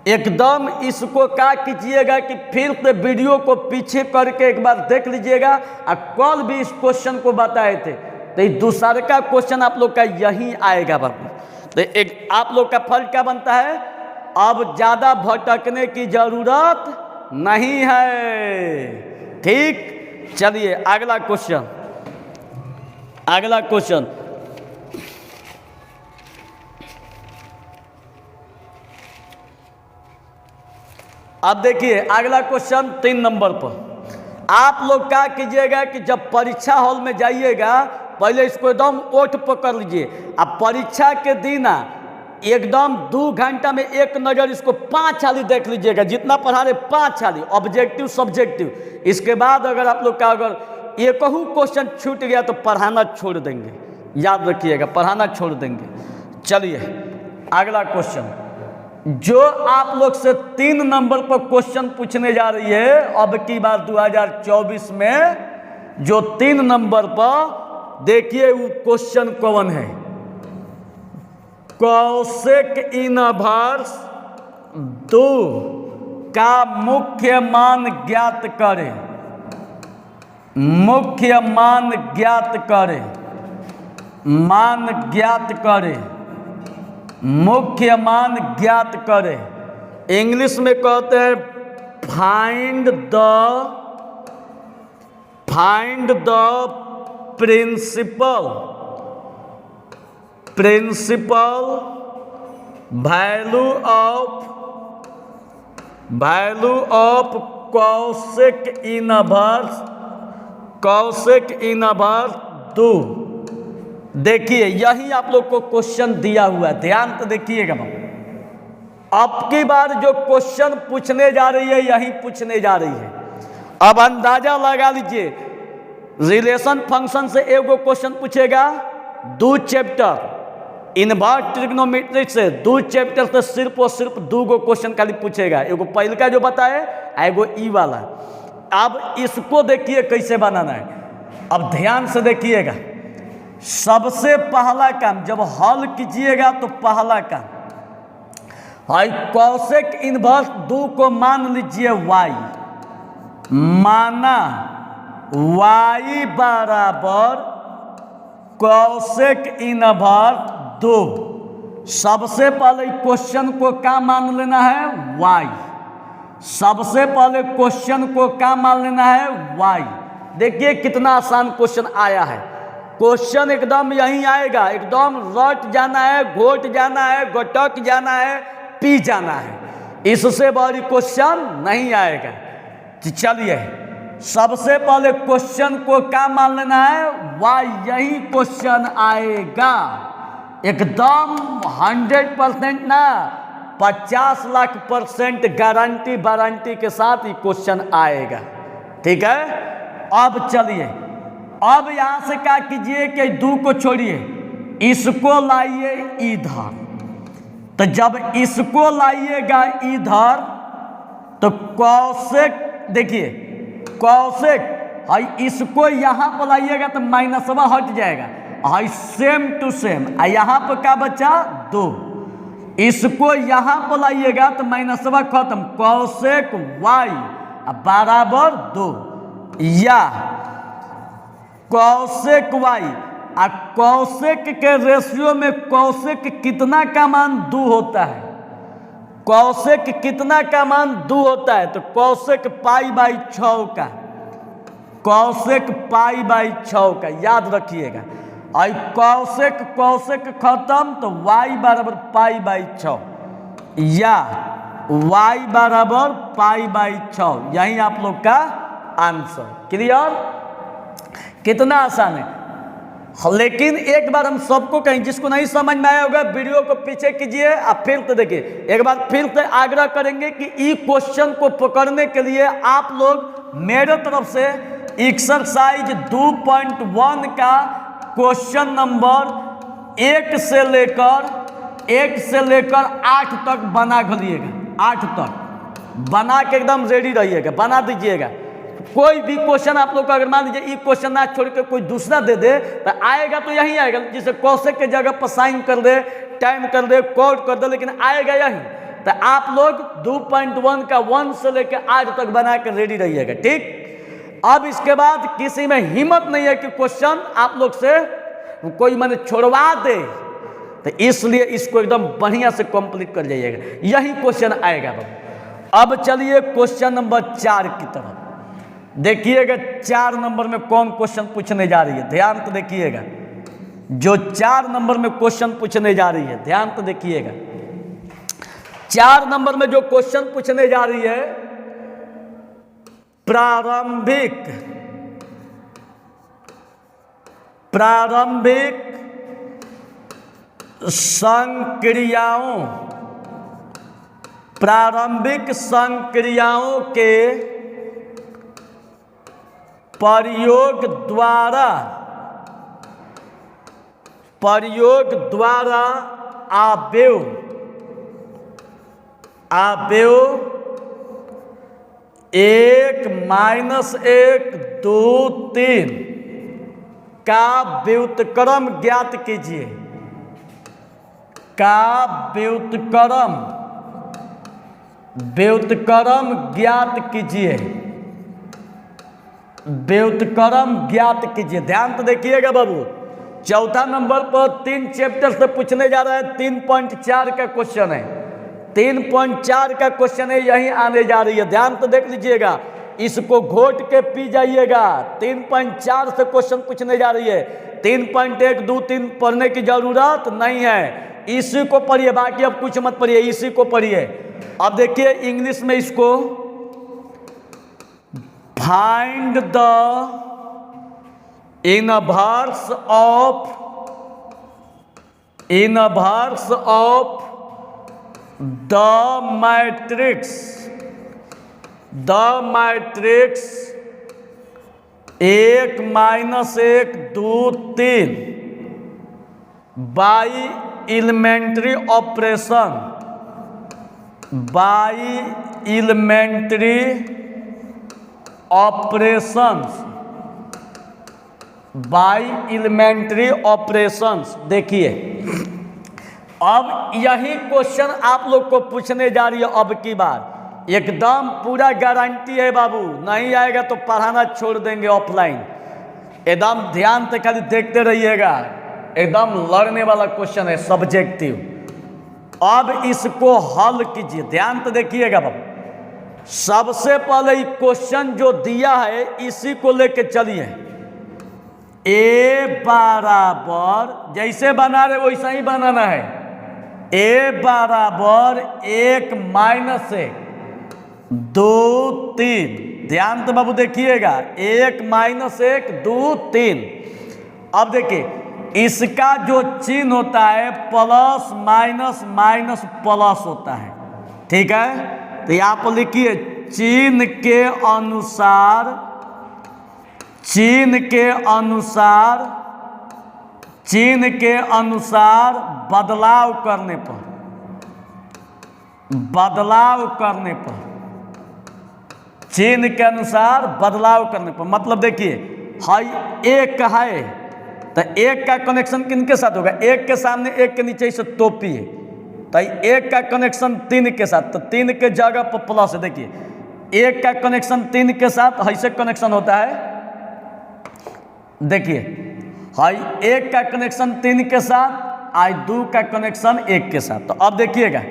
एकदम इसको क्या कीजिएगा कि फिर से वीडियो को पीछे करके एक बार देख लीजिएगा, और कल भी इस क्वेश्चन को बताए थे, तो ये दूसरा का क्वेश्चन आप लोग का यही आएगा बाबू। तो एक आप लोग का फर्क क्या बनता है, अब ज़्यादा भटकने की जरूरत नहीं है, ठीक। चलिए अगला क्वेश्चन, अब देखिए अगला क्वेश्चन 3 नंबर पर। आप लोग क्या कीजिएगा कि जब परीक्षा हॉल में जाइएगा पहले इसको एकदम ओठ पकड़ लीजिए, अब परीक्षा के दिन एकदम 2 घंटा में एक नज़र इसको 5 हाली देख लीजिएगा, जितना पढ़ा रहे 5 हाली ऑब्जेक्टिव सब्जेक्टिव। इसके बाद अगर आप लोग का अगर एक क्वेश्चन छूट गया तो पढ़ाना छोड़ देंगे, याद रखिएगा पढ़ाना छोड़ देंगे। चलिए अगला क्वेश्चन, जो आप लोग से 3 नंबर पर क्वेश्चन पूछने जा रही है अब की बार 2024 में, जो 3 नंबर पर देखिए वो क्वेश्चन कौन है, कौशिक इनवर्स 2 का मुख्य मान ज्ञात करें। मुख्य मान ज्ञात करें। मान ज्ञात करें। मुख्य मान ज्ञात करें। इंग्लिश में कहते हैं find the principal value of cosec inverse दो। देखिए यही आप लोग को क्वेश्चन दिया हुआ है, ध्यान तो देखिएगा। अब की बार जो क्वेश्चन पूछने जा रही है यही पूछने जा रही है। अब अंदाजा लगा लीजिए, रिलेशन फंक्शन से एगो क्वेश्चन पूछेगा, 2 चैप्टर इनवर्स ट्रिग्नोमेट्री से 2 चैप्टर से सिर्फ और सिर्फ 2 गो क्वेश्चन खाली पूछेगा। एगो पहले का जो बताए, एगो ई वाला। अब इसको देखिए कैसे बनाना है। अब ध्यान से देखिएगा, सबसे पहला काम जब हल कीजिएगा तो पहला काम है कॉसेक इनवर्स 2 को मान लीजिए y, माना y बराबर कॉसेक इनवर्स 2। सबसे पहले क्वेश्चन को क्या मान लेना है, y। सबसे पहले क्वेश्चन को क्या मान लेना है, y। देखिए कितना आसान क्वेश्चन आया है। क्वेश्चन एकदम यही आएगा, एकदम रट जाना है, घोट जाना है, घटक जाना है, पी जाना है। इससे बड़ी क्वेश्चन नहीं आएगा। चलिए सबसे पहले क्वेश्चन को क्या मान लेना है, वाई। यही क्वेश्चन आएगा एकदम 100% ना, 50 लाख % गारंटी वारंटी के साथ ये क्वेश्चन आएगा। ठीक है। अब चलिए, अब यहां से क्या कीजिए कि 2 को छोड़िए, इसको लाइए इधर। तो जब इसको लाइएगा इधर तो कॉसेक, देखिए कॉसेक है, इसको यहां पर लाइएगा तो माइनसवा हट जाएगा, है सेम टू सेम। यहां पर क्या बचा, 2। इसको यहां पर लाइएगा तो माइनसवा खत्म, कॉसेक वाई बराबर 2, या कॉसेक वाई। और कॉसेक के रेशियो में कॉसेक कितना का मान 2 होता है, कॉसेक कितना का मान 2 होता है, तो कॉसेक π/6 का, कॉसेक π/6 का याद रखिएगा। और कॉसेक खत्म तो y बराबर π/6 या y बराबर π/6, यही आप लोग का आंसर। क्लियर। कितना आसान है। लेकिन एक बार हम सबको कहें, जिसको नहीं समझ में आया होगा वीडियो को पीछे कीजिए और फिर तो देखिए। एक बार फिर से आग्रह करेंगे कि इस क्वेश्चन को पकड़ने के लिए आप लोग मेरे तरफ से एक्सरसाइज 2.1 का क्वेश्चन नंबर 1 से लेकर 8 तक बना घलिएगा। 8 तक बना के एकदम रेडी रहिएगा, बना दीजिएगा। कोई भी क्वेश्चन आप लोग को अगर मान लीजिए ये क्वेश्चन ना छोड़ के कोई दूसरा दे दे तो आएगा तो यही आएगा, जिसे कॉसेक के जगह पर साइन कर दे, टाइम कर दे, कोड कर दे, लेकिन आएगा यही। तो आप लोग 2.1 का 1 से लेकर 8 तक बना के रेडी रहिएगा। ठीक। अब इसके बाद किसी में हिम्मत नहीं है कि क्वेश्चन आप लोग से कोई मैंने छोड़वा दे, तो इसलिए इसको एकदम बढ़िया से कंप्लीट कर जाइएगा, यही क्वेश्चन आएगा। अब चलिए क्वेश्चन नंबर 4 की तरफ देखिएगा। 4 नंबर में कौन क्वेश्चन पूछने जा रही है, ध्यान तो देखिएगा। जो 4 नंबर में क्वेश्चन पूछने जा रही है, ध्यान तो देखिएगा। 4 नंबर में जो क्वेश्चन पूछने जा रही है, प्रारंभिक संक्रियाओं के प्रयोग द्वारा आव्यव 1 - 1 2 3 का व्युत्क्रम ज्ञात कीजिए। का व्युत्क्रम व्युत्क्रम ज्ञात कीजिए, व्युत्क्रम ज्ञात कीजिए। ध्यान तो देखिएगा बाबू, चौथा नंबर पर 3 चैप्टर से पूछने जा रहा है। 3.4 का क्वेश्चन है, 3.4 का क्वेश्चन है, यही आने जा रही है। ध्यान तो देख लीजिएगा, इसको घोट के पी जाइएगा। 3.4 से क्वेश्चन पूछने जा रही है। 3.1, 2, 3 पढ़ने की जरूरत नहीं है, इसी को पढ़िए, बाकी अब कुछ मत पढ़िए, इसी को पढ़िए। अब देखिए इंग्लिश में इसको, find the inverse of the matrix 1 - 1 2 3 by elementary operations. देखिए अब यही क्वेश्चन आप लोग को पूछने जा रही है अब की बार। एकदम पूरा गारंटी है बाबू, नहीं आएगा तो पढ़ाना छोड़ देंगे ऑफलाइन। एकदम ध्यान से खाली देखते रहिएगा, एकदम लड़ने वाला क्वेश्चन है, सब्जेक्टिव। अब इसको हल कीजिए, ध्यान तो देखिएगा बाबू। सबसे पहले क्वेश्चन जो दिया है इसी को लेके चलिए। ए बराबर, जैसे बना रहे वैसा ही बनाना है। ए बराबर 1 - 1 2 3। ध्यान तो बाबू देखिएगा, 1 - 1 2 3। अब देखिए इसका जो चिन्ह होता है प्लस माइनस माइनस प्लस होता है, ठीक है। तो यहाँ पर लिखिए चिन्ह के अनुसार बदलाव करने पर चिन्ह के अनुसार बदलाव करने पर, मतलब देखिए हाई 1 का है तो 1 का कनेक्शन किनके साथ होगा? 1 के सामने 1 के नीचे इसे तोपिए, तो 1 का कनेक्शन 3 के साथ, तो 3 के जगह पर प्लस है। देखिए 1 का कनेक्शन 3 के साथ ऐसे कनेक्शन होता है। देखिए हाई 1 का कनेक्शन 3 के साथ, आई 2 का कनेक्शन 1 के साथ। तो अब देखिएगा,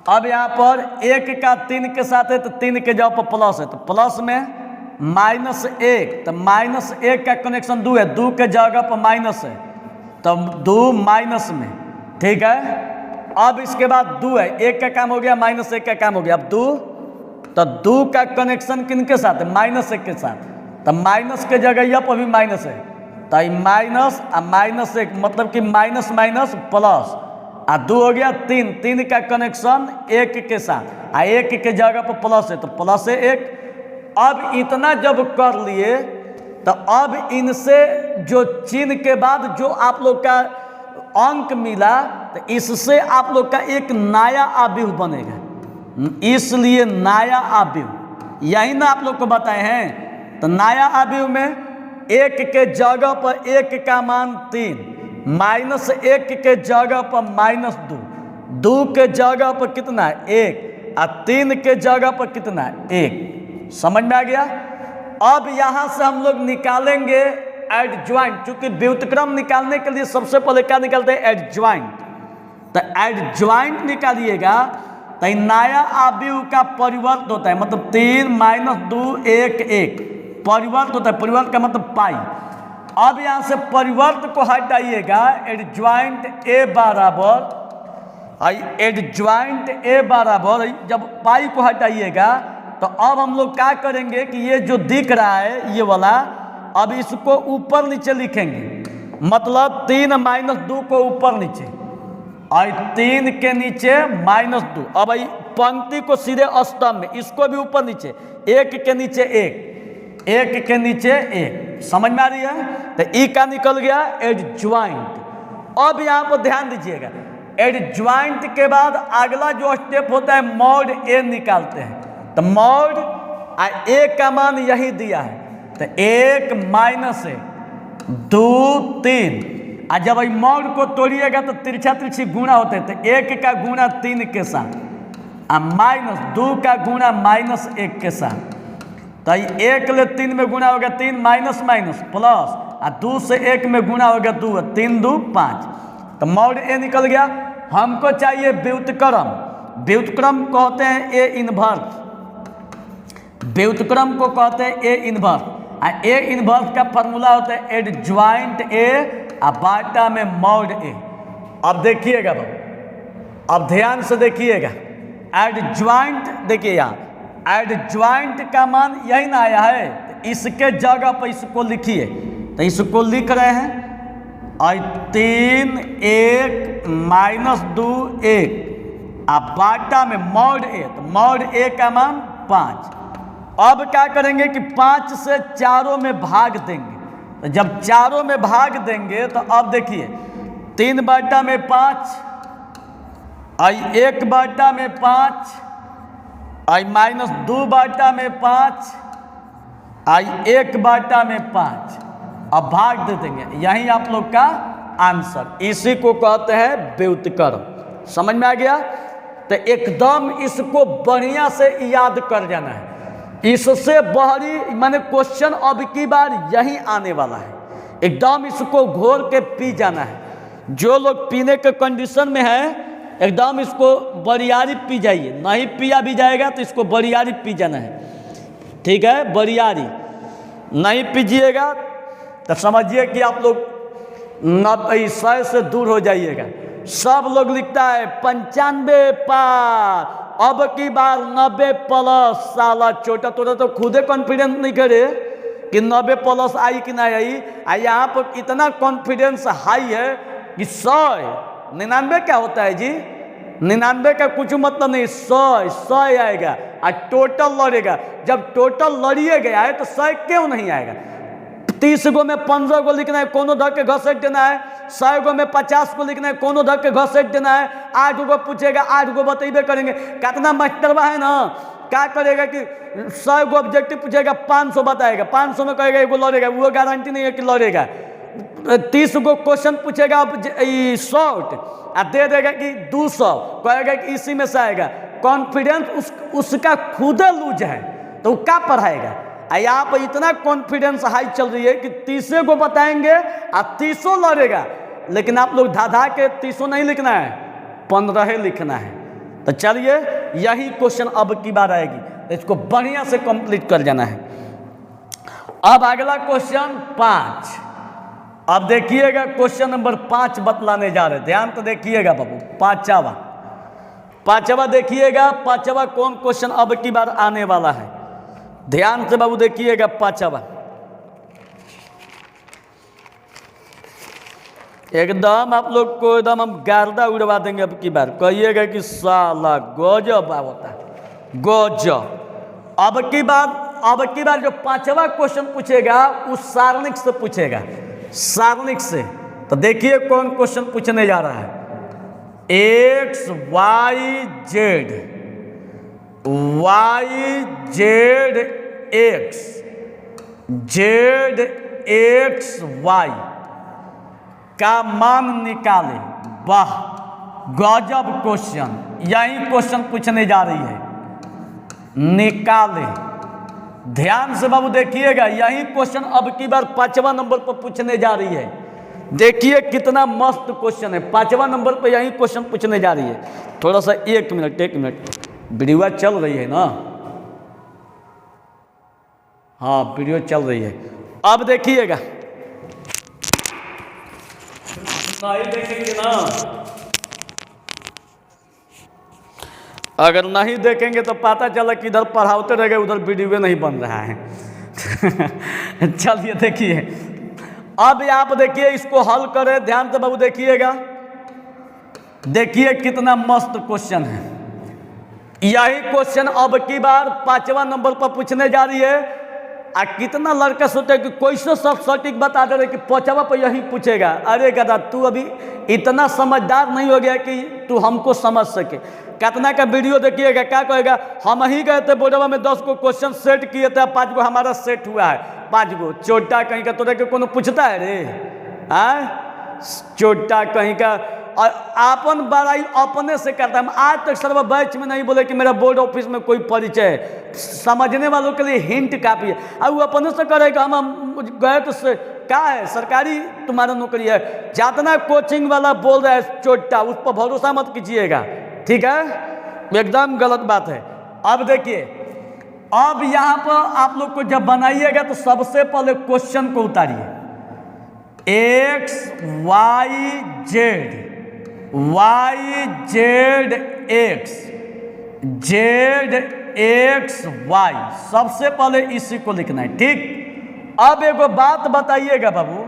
अब यहाँ पर 1 का 3 के साथ है तो 3 के जगह पर प्लस है, तो प्लस में -1, तो -1 का कनेक्शन 2 है, 2 के जगह पर माइनस है तो 2 माइनस में, ठीक है। अब इसके बाद 2 है, 1 का काम हो गया, -1 का काम हो गया। अब 2, तो 2 का कनेक्शन किनके साथ है? -1 के साथ, तो माइनस के जगह यहाँ पर भी माइनस है, तो माइनस -1 मतलब कि माइनस माइनस प्लस, 2 हो गया 3, 3 का कनेक्शन 1 के साथ, 1 के जगह पर प्लस है तो प्लस है 1। अब इतना जब कर लिए तो अब इनसे जो चिन्ह के बाद जो आप लोग का अंक मिला, तो इससे आप लोग का एक नया अवयव बनेगा, इसलिए नया अवयव यही ना आप लोग को बताए हैं। तो नया अवयव में 1 के जगह पर 1 का मान 3, -1 के जगह पर -2, 2 के जगह पर कितना है? 1, और 3 के जगह पर कितना है? 1। समझ में आ गया? अब यहां से हम लोग निकालेंगे एडज्वाइंट, क्योंकि व्युत्क्रम निकालने के लिए सबसे पहले क्या निकालते हैं? एडज्वाइंट। तो एडज्वाइंट निकालिएगा तो नया अवयव का परिवर्त होता है, मतलब 3 - 2 1 1 परिवर्त होता है। परिवर्त का मतलब पाई। अब यहां से परिवर्त को हटाइएगा, एडज्वाइंट ए बराबर जब पाई को हटाइएगा तो अब हम लोग क्या करेंगे कि ये जो दिख रहा है ये वाला, अब इसको ऊपर नीचे लिखेंगे, मतलब 3 - 2 को ऊपर नीचे और 3 के नीचे -2। अब पंक्ति को सीधे स्तंभ में, इसको भी ऊपर नीचे, 1 के नीचे 1 के नीचे 1। समझ में आ रही है? तो ई का निकल गया एडज्वाइंट। अब यहाँ पर ध्यान दीजिएगा, एडज्वाइंट के बाद अगला जो स्टेप होता है मॉड ए निकालते हैं। तो मॉड ए का मान यही दिया है, तो 1 - 1 2 3, और जब मॉड को तोड़िएगा तो तिरछा तिरछी गुणा होते हैं, तो 1 का गुणा 3 के साथ, माइनस 2 का गुणा -1 के साथ, तो 1 ले 3 में गुणा होगा 3 माइनस माइनस प्लस, और 2 से 1 में गुणा होगा 2, 3 2 5, तो मॉड ए निकल गया। हमको चाहिए व्युत्क्रम। व्युत्क्रम कहते हैं ए इनवर्स, व्युत्क्रम को कहते हैं ए इनवर्स, और ए इनवर्स का फॉर्मूला होता है एडज्वाइंट ए और बाटा में मॉड ए। अब देखिएगा बाबू, अब ध्यान से देखिएगा, एडज्वाइंट देखिए यहाँ, एडज्वाइंट का मान यही ना आया है, तो इसके जगह पर इसको लिखिए, तो इसको लिख रहे हैं और 3 1 -2 1 अब बाटा में मॉड ए, तो मॉड ए का मान 5। अब क्या करेंगे कि 5 से चारों में भाग देंगे, तो जब चारों में भाग देंगे तो अब देखिए 3 बाटा में 5 और 1 बाटा में 5 और -2 बाटा में 5 और 1 बाटा में 5, अब भाग दे देंगे, यही आप लोग का आंसर। इसी को कहते हैं व्युत्क्रम। समझ में आ गया? तो एकदम इसको बढ़िया से याद कर जाना है, इससे बाहरी माने क्वेश्चन अब की बार यही आने वाला है, एकदम इसको घोर के पी जाना है। जो लोग पीने के कंडीशन में है एकदम इसको बरियारी पी जाइए, नहीं पिया भी जाएगा तो इसको बरियारी पी जाना है, ठीक है? बरियारी नहीं पीजिएगा तो समझिए कि आप लोग 100 से दूर हो जाइएगा। सब लोग लिखता है 95 पार, अब की बार 90 प्लस। साला छोटा तोटा तो खुदे कॉन्फिडेंस नहीं करे कि 90 प्लस आई कि नहीं आई, और यहाँ पर इतना कॉन्फिडेंस हाई है कि 199 क्या होता है जी? 99 का कुछ मतलब नहीं, 100 आएगा और टोटल लड़ेगा। जब टोटल लड़िए गया है तो 100 क्यों नहीं आएगा? 30 गो में 15 गो लिखना है, कोनो धर के घसेट देना है। 100 गो में 50 को लिखना है, कोनो धर के घसेट देना है। 8 गो पूछेगा, 8 गो बतेबे करेंगे। कितना मास्टरवा है ना, क्या करेगा कि 100 गो ऑब्जेक्टिव पूछेगा, 500 बताएगा, 500 में कहेगा एगो लड़ेगा, वो गारंटी नहीं है कि लड़ेगा। 30 गो क्वेश्चन पूछेगा शॉर्ट और दे देगा कि 200, कहेगा कि इसी में से आएगा। कॉन्फिडेंस उसका खुदे लूज है, तो वो क्या पढ़ाएगा? यहाँ पर इतना कॉन्फिडेंस हाई चल रही है कि 30 को बताएंगे और 30 लड़ेगा, लेकिन आप लोग धाधा के 30 नहीं लिखना है, 15 लिखना है। तो चलिए यही क्वेश्चन अब की बार आएगी, तो इसको बढ़िया से कंप्लीट कर जाना है। अब अगला क्वेश्चन 5। अब देखिएगा क्वेश्चन नंबर 5 बतलाने जा रहे, ध्यान तो देखिएगा बाबू। पांचवा देखिएगा, पांचवा कौन क्वेश्चन अब की बार आने वाला है, ध्यान से बाबू देखिएगा। पांचवा एकदम आप लोग को एकदम हम गर्दा उड़वा देंगे अब की बार, कहिएगा कि साला गजब होता है, गजब। अब की बार जो 5वां क्वेश्चन पूछेगा उस सारणिक से पूछेगा, सारणिक से। तो देखिए कौन क्वेश्चन पूछने जा रहा है। X Y Z, Y Z X, Z x Y का मान निकाले। वाह गजब क्वेश्चन, यही क्वेश्चन पूछने जा रही है, निकाले। ध्यान से बाबू देखिएगा, यही क्वेश्चन अब की बार 5वां नंबर पर पूछने जा रही है। देखिए कितना मस्त क्वेश्चन है, 5वां नंबर पर यही क्वेश्चन पूछने जा रही है। थोड़ा सा एक मिनट वीडियो चल रही है ना? हाँ वीडियो चल रही है। अब देखिएगा, नहीं देखेंगे ना, अगर नहीं देखेंगे तो पता चला कि इधर पढ़ाते रह गए, उधर वीडियो नहीं बन रहा है। चलिए देखिए, अब आप देखिए इसको हल करें, ध्यान से बाबू देखिएगा। देखिए कितना मस्त क्वेश्चन है। यही क्वेश्चन अब की बार 5वां नंबर पर पूछने जा रही है। कितना लड़का सोचते हैं कि कैसे सब सटीक बता दे रहे कि 5वां पर यही पूछेगा। अरे गधा, तू अभी इतना समझदार नहीं हो गया कि तू हमको समझ सके। कितना का वीडियो देखिएगा, क्या कहेगा, हम ही गए थे बोर्डवा में 10 को क्वेश्चन सेट किए थे, 5 गो हमारा सेट हुआ है। 5 गो चोटा कहीं का, तोरा के कोनो पूछता है रे? चोटा कहीं का, और आपन बड़ाई अपने से करता है। हम आज तक सर्व बैच में नहीं बोले कि मेरा बोर्ड ऑफिस में कोई परिचय है। समझने वालों के लिए हिंट काफ़ी है। अब वो अपने से करेगा हम गए तो क्या है, सरकारी तुम्हारा नौकरी है। जितना कोचिंग वाला बोल रहा है चोटा, उस पर भरोसा मत कीजिएगा, ठीक है, एकदम गलत बात है। अब देखिए, अब यहाँ पर आप लोग को जब बनाइएगा तो सबसे पहले क्वेश्चन को उतारिए, X Y Z, Y Z X, Z x Y, सबसे पहले इसी को लिखना है, ठीक। अब एगो बात बताइएगा बाबू,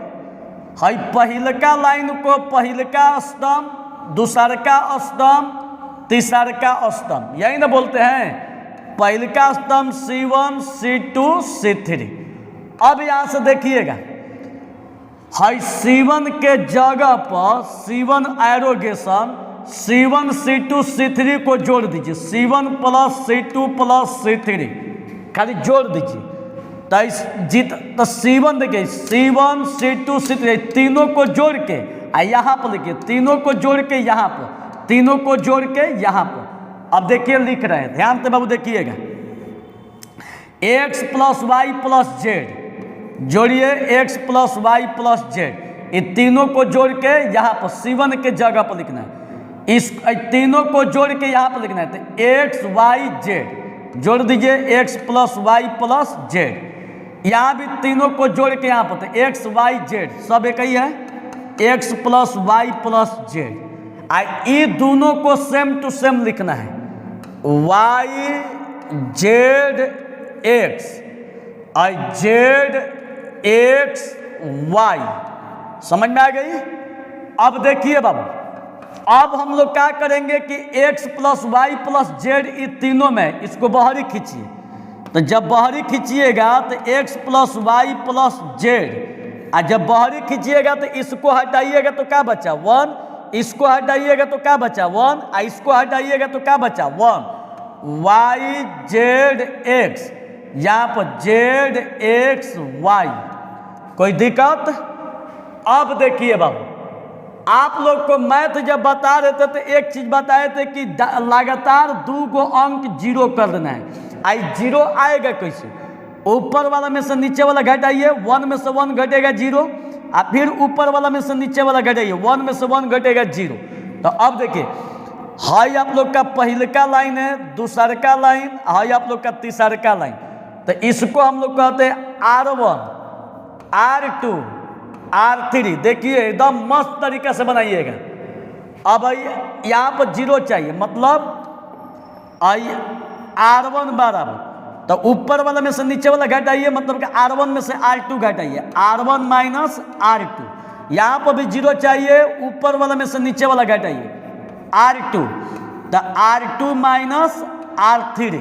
हई पहिलका लाइन को पहिलका स्तंभ, दूसरका स्तंभ, तीसरका स्तंभ, यही ना बोलते हैं, पहिलका स्तंभ C1 C2 C3। अब यहां से देखिएगा, हाई C1 के जगह पर C1 एरोगेशन C1 C2 C3 को जोड़ दीजिए, C1 plus C2 plus C3 खाली जोड़ दीजिए। तो C1 देखिए, C1 C2 C3 तीनों को जोड़ के यहाँ पर लिखिए, तीनों को जोड़ के यहाँ पर, तीनों को जोड़ के यहाँ पर। अब देखिए लिख रहे हैं, ध्यान से बाबू देखिएगा, x plus Y plus Z, जोड़िए x plus Y plus Z, इन तीनों को जोड़ के यहाँ पर C1 के जगह पर लिखना है, इस तीनों को जोड़ के यहाँ पर लिखना है। तो एक्स वाई जेड जोड़ दीजिए, x plus Y plus Z, यहाँ भी तीनों को जोड़ के यहाँ पर, तो एक्स वाई जेड सब एक ही है, X plus Y plus Z. ये दोनों को सेम टू सेम लिखना है, वाई जेड एक्स और जेड एक्स वाई, समझ में आ गई। अब देखिए बाबू, अब हम लोग क्या करेंगे कि x plus Y plus Z ये तीनों में इसको बाहरी खींचिए। तो जब बाहरी खींचिएगा तो x plus Y plus Z, और जब बाहरी खींचिएगा तो इसको हटाइएगा तो क्या बचा 1, इसको हटाइएगा तो क्या बचा 1, और इसको हटाइएगा तो क्या बचा 1, वाई जेड एक्स, यहाँ पर जेड एक्स वाई। कोई दिक्कत? अब देखिए बाबू, आप लोग को मैथ जब बता रहे थे तो एक चीज बताए थे कि लगातार 2 गो अंक जीरो कर देना है। आई जीरो आएगा कैसे? ऊपर वाला में से नीचे वाला घटाइए, 1 में से 1 घटेगा 0, और फिर ऊपर वाला में से नीचे वाला घटाइए, 1 में से 1 घटेगा 0। तो अब देखिए, हाई आप लोग का पहिलका लाइन है, दूसरका लाइन, हाई आप लोग का तीसरका लाइन। तो इसको हम लोग कहते हैं R1, R2, R3। देखिए एकदम मस्त तरीका से बनाइएगा। अब यहाँ पर 0 चाहिए, मतलब R1 बराबर, तो ऊपर वाला में से नीचे वाला घटाइए, मतलब कि R1 में से R2 घटाइए, R1 माइनस R2। यहाँ पर भी 0 चाहिए, ऊपर वाला में से नीचे वाला घटाइए, R2, तो R2 माइनस R3।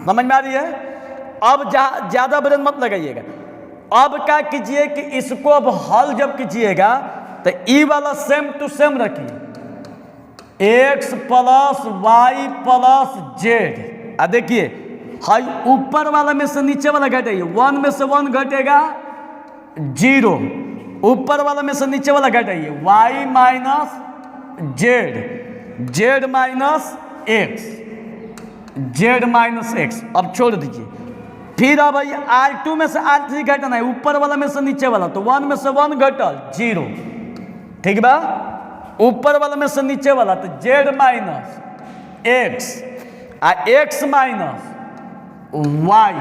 समझ में आ रही है? अब ज़्यादा ब्रेन मत लगाइएगा। अब क्या कीजिए कि इसको अब हल जब कीजिएगा तो ई वाला सेम टू सेम रखिए, x plus Y plus Z. देखिए हाई ऊपर वाला में से नीचे वाला घटाइए, 1 में से 1 घटेगा 0, ऊपर वाला में से नीचे वाला घटाइए, y minus Z, Z minus X, Z minus X. अब छोड़ दीजिए, फिर अब R2 में से R3 घटना है, ऊपर वाला में से नीचे वाला, तो 1 में से 1 घटल 0, ठीक बा। ऊपर वाला में से नीचे वाला तो Z minus X, X minus Y,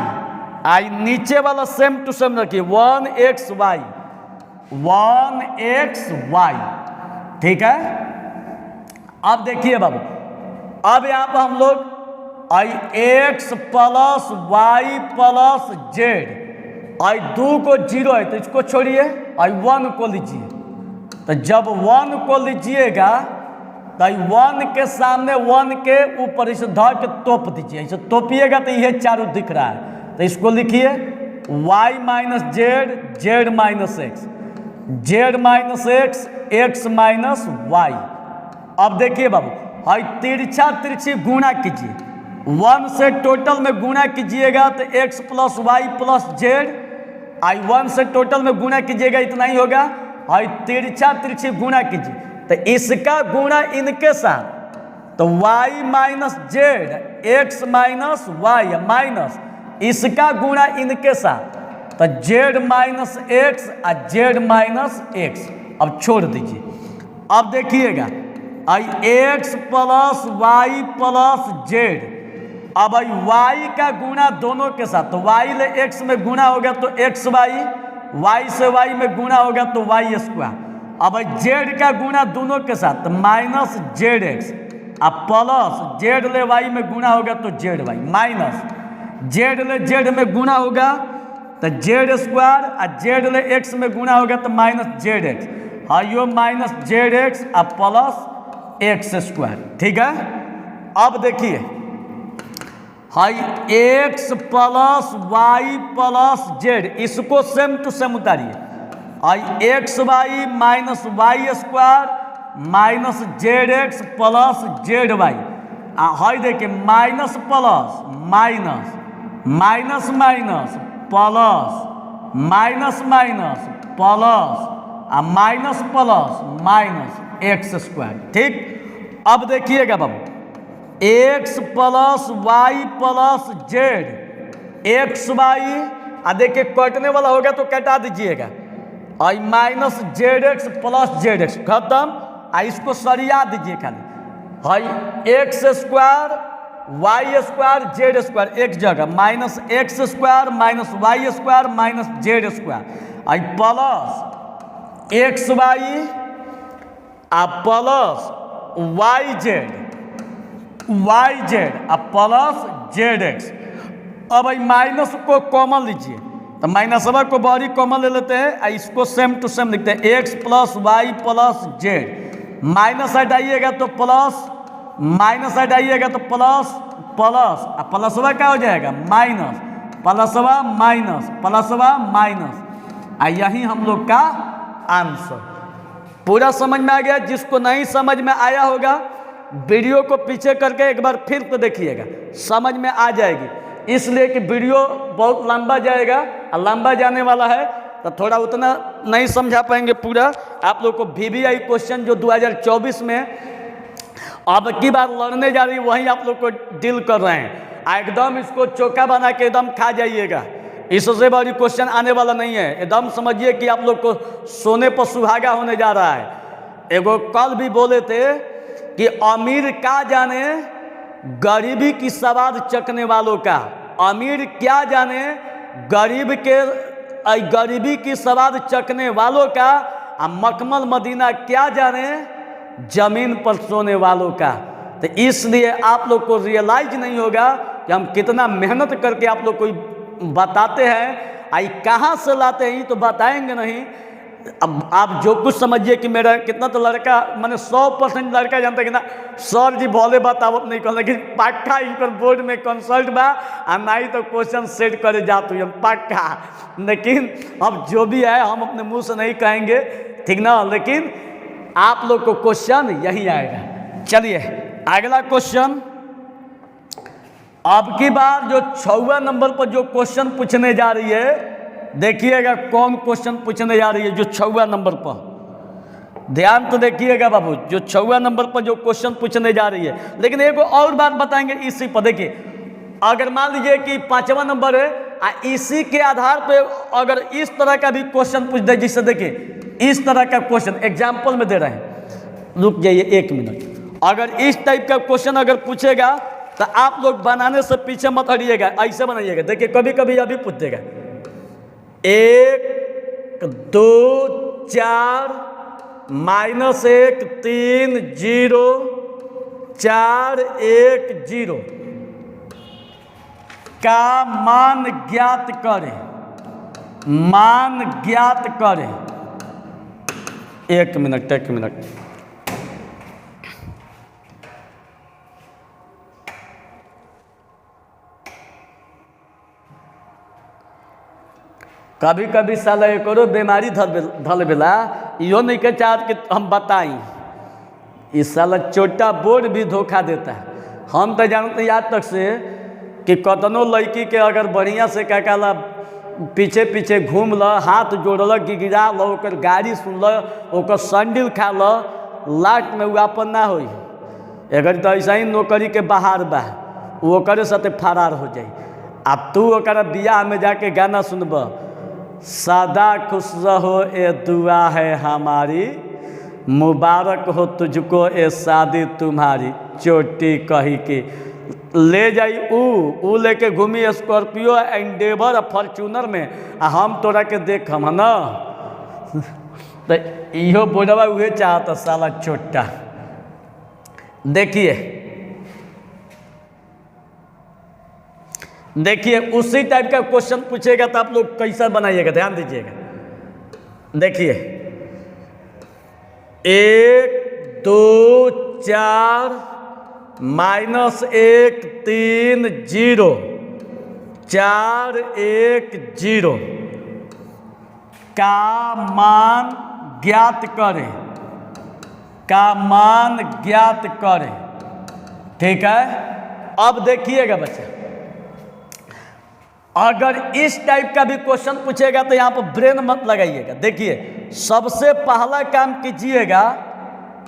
आई नीचे वाला सेम टू सेम रखिए, 1x वाई, 1x वाई, ठीक है। अब देखिए बाबू, अब यहाँ पर हम लोग x plus Y plus Z, 2 को 0 है तो इसको छोड़िए, 1 को लीजिए। तो जब 1 को लीजिएगा तो 1 के सामने 1 के ऊपर इसे धर के तोप दीजिए, इसे तोपिएगा तो यह चारों दिख रहा है। तो इसको लिखिए y minus Z, Z minus X, Z minus X, X minus Y. अब देखिए बाबू, हाई तिरछा तिरछी गुणा कीजिए, 1 से टोटल में गुणा कीजिएगा तो x plus Y plus Z, 1 से टोटल में गुणा कीजिएगा इतना ही होगा। हाई तिरछा तिरछी गुणा कीजिए, तो इसका गुणा इनके साथ, तो y minus Z X minus Y minus इसका गुणा इनके साथ, तो जेड माइनस एक्स और जेड माइनस एक्स। अब छोड़ दीजिए। अब देखिएगा आई X plus Y plus Z. अब आई वाई का गुणा दोनों के साथ, तो वाई ले एक्स में गुणा हो गया तो एक्स वाई, वाई से वाई में गुणा हो गया तो वाई स्क्वायर। अब जेड का गुणा दोनों के साथ, तो माइनस जेड एक्स, अब प्लस जेड ले वाई में गुणा हो गया तो जेड वाई, माइनस जेड ले जेड में गुणा होगा तो जेड स्क्वायर, और जेड ले एक्स में गुणा हो गया तो माइनस जेड एक्स, हाँ यो माइनस जेड एक्स और प्लस एक्स स्क्वायर। ठीक है। अब देखिए हाई x plus Y plus z, इसको सेम टू सेम उतारिए। आई x y minus y square minus Z x plus z y. हाई देखिए minus plus minus minus minus plus minus minus plus minus plus minus x square. ठीक। अब देखिएगा बाबू x plus Y plus z x y, देखिए कटने वाला होगा तो कटा दीजिएगा। आई minus Z x plus z x खत्म। इसको सरिया दीजिए खाली। हाई x square y square z square एक जगह, minus x square minus y square minus Z square. आई plus x y plus y Z Y z plus z x. अब आई माइनस को कॉमन लीजिए, तो माइनस को बाहरी कॉमन ले लेते हैं, इसको सेम टू सेम लिखते हैं X plus Y plus Z. Minus हटाइएगा तो प्लस, माइनस हटाइएगा तो प्लस प्लस, प्लसवा क्या हो जाएगा माइनस, प्लसवा माइनस प्लसवा माइनस। यही हम लोग का आंसर। पूरा समझ में आ गया? जिसको नहीं समझ में आया होगा वीडियो को पीछे करके एक बार फिर तो देखिएगा, समझ में आ जाएगी। इसलिए कि वीडियो बहुत लंबा जाएगा और लंबा जाने वाला है तो थोड़ा उतना नहीं समझा पाएंगे पूरा। आप लोग को VVI क्वेश्चन जो 2024 में अब की बार लड़ने जा रही वही आप लोग को डील कर रहे हैं। एकदम इसको चोखा बना के एकदम खा जाइएगा, इससे बड़ी क्वेश्चन आने वाला नहीं है। एकदम समझिए कि आप लोग को सोने पर सुहागा होने जा रहा है। एगो कल भी बोले थे कि अमीर क्या जाने गरीबी की सवाद चखने वालों का, अमीर क्या जाने गरीबी की सवाद चखने वालों का, मखमल मदीना क्या जाने जमीन पर सोने वालों का। तो इसलिए आप लोग को रियलाइज नहीं होगा कि हम कितना मेहनत करके आप लोग को बताते हैं, आई कहाँ से लाते हैं ये तो बताएंगे नहीं। अब आप जो कुछ समझिए कि मेरा कितना तो लड़का मैंने 100% लड़का जानता है कि ना सर जी भले बतावत नहीं कहना, लेकिन पक्का इन पर बोर्ड में कंसल्ट बा और नहीं तो क्वेश्चन सेट करे जाते हैं पक्का। लेकिन अब जो भी है हम अपने मुंह से नहीं कहेंगे, ठीक ना, लेकिन आप लोग को क्वेश्चन यही आएगा। चलिए अगला क्वेश्चन। अब की बार जो 6वां नंबर पर जो क्वेश्चन पूछने जा रही है, देखिएगा कौन क्वेश्चन पूछने जा रही है जो 6वां नंबर पर। ध्यान तो देखिएगा बाबू, जो 6वां नंबर पर जो क्वेश्चन पूछने जा रही है। लेकिन एक और बात बताएंगे इसी पर। देखिए अगर मान लीजिए कि 5वां नंबर है, इसी के आधार पे अगर इस तरह का भी क्वेश्चन पूछ दे, जिससे देखिए इस तरह का क्वेश्चन एग्जाम्पल में दे रहे हैं, रुक जाइए 1 मिनट। अगर इस टाइप का क्वेश्चन अगर पूछेगा तो आप लोग बनाने से पीछे मत हटिएगा, ऐसे बनाइएगा। देखिए कभी कभी अभी पूछ देगा 1 2 4 -1 3 0 4 1 0 का मान ज्ञात करें, मान ज्ञात करें। 1 मिनट 1 मिनट। कभी कभी साला एक और बीमारी धल बेला, इहो नहीं के चाहत कि हम बताई। इस साला छोटा बोर्ड भी धोखा देता है। हम तो जानते आज तक से कि कतनो लड़की के अगर बढ़िया से क्या कहला पीछे पीछे घूम ल, हाथ जोड़ल, गिरा ल, ओकर गाड़ी सुन ल, ओकर सैंडल खा ल, लास्ट में वो अपन ना होई। अगर तो ऐसा ही नौकरी के बाहर बा वो करे साथे फरार हो जाई। अब तू ओकरा बियाह में जाके गाना सुनब, सदा खुश रहो ए दुआ है हमारी, मुबारक हो तुझको ए शादी तुम्हारी, चोटी कही के ले जाई ऊ लेके घूमी स्कॉर्पियो एंडेवर फॉर्च्यूनर में, आ हम तोरा के देखम है ना। तो इहो बोलवा उहे चाहता साला चोटा। देखिए उसी टाइप का क्वेश्चन पूछेगा तो आप लोग कैसा बनाइएगा, ध्यान दीजिएगा। देखिए 1 2 4 -1 3 0 4 1 0 का मान ज्ञात करें, का मान ज्ञात करें। ठीक है, अब देखिएगा बच्चा, अगर इस टाइप का भी क्वेश्चन पूछेगा तो यहाँ पर ब्रेन मत लगाइएगा। देखिए सबसे पहला काम कीजिएगा,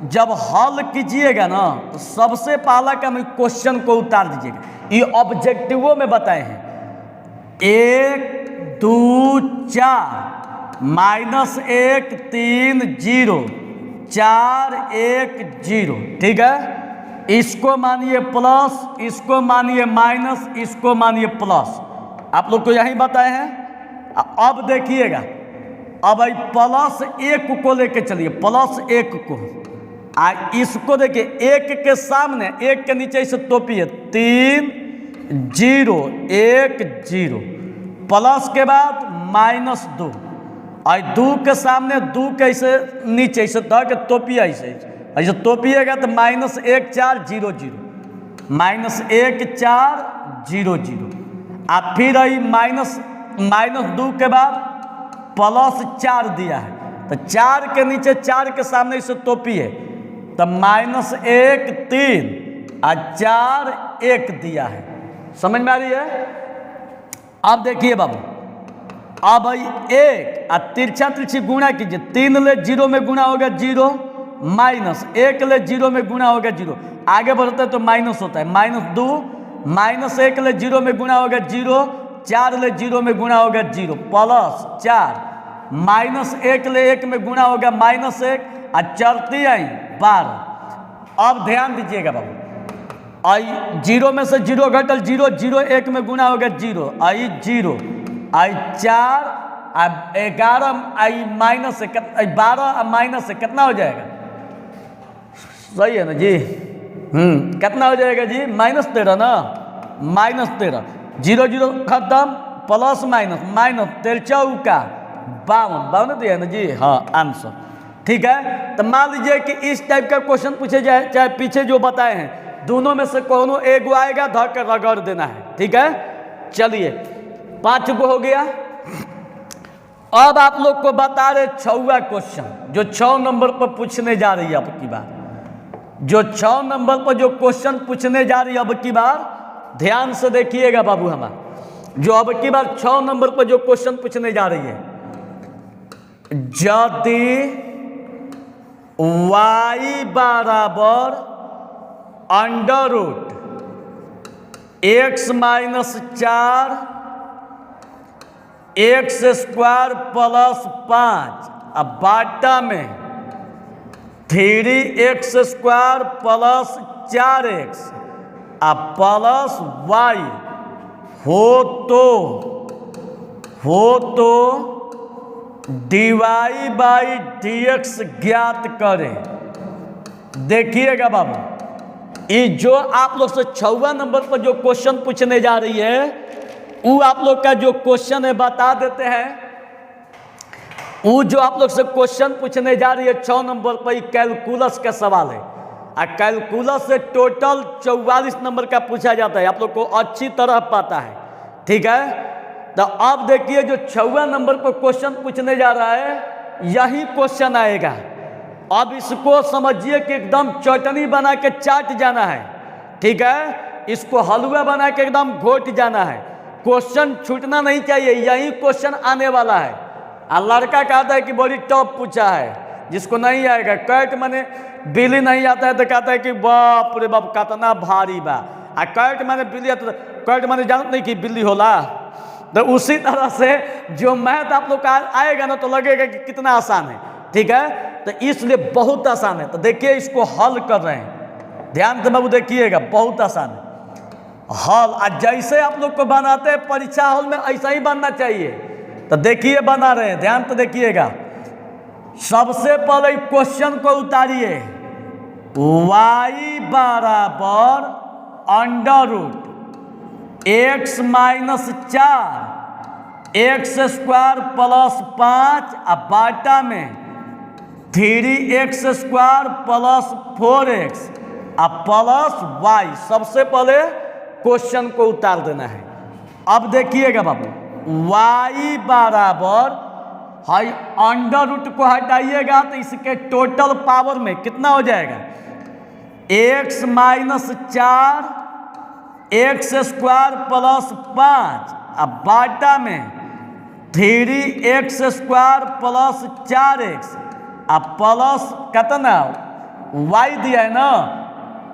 जब हल कीजिएगा ना तो सबसे पहला काम क्वेश्चन को उतार दीजिएगा। ये ऑब्जेक्टिवों में बताए हैं 1 2 4 -1 3 0 4 1 0। ठीक है, इसको मानिए प्लस, इसको मानिए माइनस, इसको मानिए प्लस। आप लोग को यही बताए हैं। अब देखिएगा, अब +1 को लेके चलिए, +1 को, इसको देखिए 1 के सामने 1 के नीचे इसे तोपिए 3 0 1 0, प्लस के बाद -2, और 2 के सामने 2 के ऐसे नीचे इसे ध के तोपिए, ऐसे तोपिएगा तो -1 4 0 0, -1 4 0 0। अब फिर -2 के बाद +4 दिया है, तो 4 के नीचे 4 के सामने इसे तोपिए तो -1 3 और 4 1 दिया है। समझ में आ रही है? अब देखिए बाबू, अब भाई 1 और तिरछा तिरछी गुणा कीजिए, 3 ले 0 में गुणा होगा 0, -1 ले 0 में गुणा होगा 0, आगे बढ़ता है तो माइनस होता है, -2 -1 ले 0 में गुणा होगा 0, 4 ले 0 में गुणा होगा 0, +4 -1 ले 1 में गुणा होगा -1 और चरती आई 12। अब ध्यान दीजिएगा बाबू, आई 0 में से 0 घटल 0, 0 1 में गुणा होगा 0, आई 0, आई 4 और 11 आई -12 और -1 कितना हो जाएगा? सही है ना जी? कितना हो जाएगा जी? -13 ना, -13, 0 0 खत्म, प्लस माइनस, -13 का 52 दिया है ना जी? हाँ आंसर। ठीक है, तो मान लीजिए कि इस टाइप का क्वेश्चन पूछे जाए, चाहे पीछे जो बताए हैं दोनों में से कोनो एक आएगा, धर कर रगड़ देना है। ठीक है, चलिए 5 को हो गया। अब आप लोग को बता रहे 6वां क्वेश्चन, जो 6 नंबर पर पूछने जा रही है अब की बार, जो 6 नंबर पर जो क्वेश्चन पूछने जा रही है अब की बार, ध्यान से देखिएगा बाबू हमारा, जो अब की बार 6 नंबर पर जो क्वेश्चन पूछने जा रही है, यदि y बराबर √ x - 4 x² + 5 अब बाटा में 3x² + 4x अब प्लस y हो तो dy/dx ज्ञात करें। देखिएगा बाबू, ये जो आप लोग से 6वां नंबर पर जो क्वेश्चन पूछने जा रही है, वो आप लोग का जो क्वेश्चन है बता देते हैं। वो जो आप लोग से क्वेश्चन पूछने जा रही है 6 नंबर पर, कैलकुलस का सवाल है, और कैलकुलस से टोटल 44 नंबर का पूछा जाता है, आप लोग को अच्छी तरह पता है। ठीक है, तो अब देखिए जो 6वां नंबर पर क्वेश्चन पूछने जा रहा है, यही क्वेश्चन आएगा। अब इसको समझिए कि एकदम चटनी बना के चाट जाना है। ठीक है, इसको हलवा बना के एकदम घोट जाना है, क्वेश्चन छूटना नहीं चाहिए, यही क्वेश्चन आने वाला है। और लड़का कहता है कि बड़ी टफ पूछा है, जिसको नहीं आएगा कैट माने बिल्ली नहीं आता है तो कहता है कि बाप रे बाप कितना भारी बा। आ कैट माने बिल्ली आता, कैट माने जानत नहीं कि बिल्ली होला। तो उसी तरह से जो मैथ आप लोग का आएगा ना तो लगेगा कि कितना आसान है, ठीक है। तो इसलिए बहुत आसान है। तो देखिए इसको हल कर रहे हैं, ध्यान से बाबू देखिएगा, बहुत आसान है हल। आज जैसे आप लोग को बनाते हैं परीक्षा हॉल में ऐसा ही बनना चाहिए। तो देखिए बना रहे हैं, ध्यान से देखिएगा। सबसे पहले क्वेश्चन को उतारिए, y बराबर under root x minus 4 X square plus 5 आ बाटा में 3x स्क्वायर प्लस 4x आ प्लस y। सबसे पहले क्वेश्चन को उतार देना है। अब देखिएगा बाबू, y बराबर है अंडर रूट को हटाइएगा तो इसके टोटल पावर में कितना हो जाएगा, x minus 4 X square plus 5 अब बाटा में 3x स्क्वायर प्लस 4x अब प्लस कितना y दिया है ना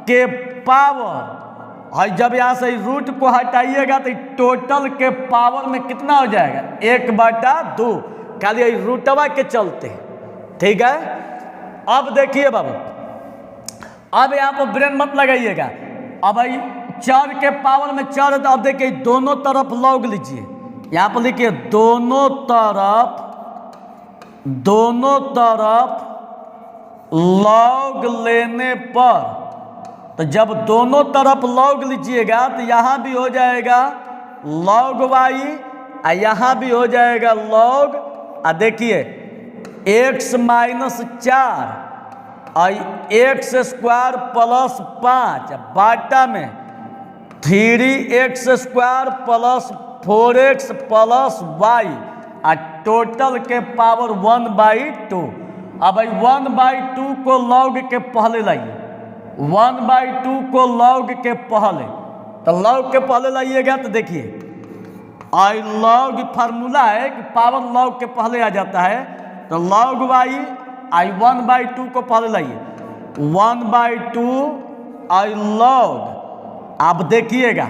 के पावर है। जब यहाँ से रूट को हटाइएगा तो टोटल के पावर में कितना हो जाएगा, 1/2 खाली रूटवा के चलते, ठीक है। अब देखिए बाबू, अब यहाँ पर ब्रेन मत लगाइएगा। अब भाई 4 के पावर में 4 है तो अब देखिए दोनों तरफ लॉग लीजिए, यहाँ पर लिखिए दोनों तरफ लॉग लेने पर। तो जब दोनों तरफ लॉग लीजिएगा तो यहाँ भी हो जाएगा लॉग y और यहाँ भी हो जाएगा लॉग। देखिए x माइनस 4 और एक्स स्क्वायर प्लस 5 बाटा में 3x square plus 4x plus y और टोटल के पावर 1/2। अब भाई 1/2 को लॉग के पहले लाइए, 1/2 को लॉग के पहले, तो लॉग के पहले लाइएगा तो देखिए आई लॉग फार्मूला है कि पावर लॉग के पहले आ जाता है। तो लॉग y आई 1/2 को पहले लाइए, 1/2 आई लॉग। आप देखिएगा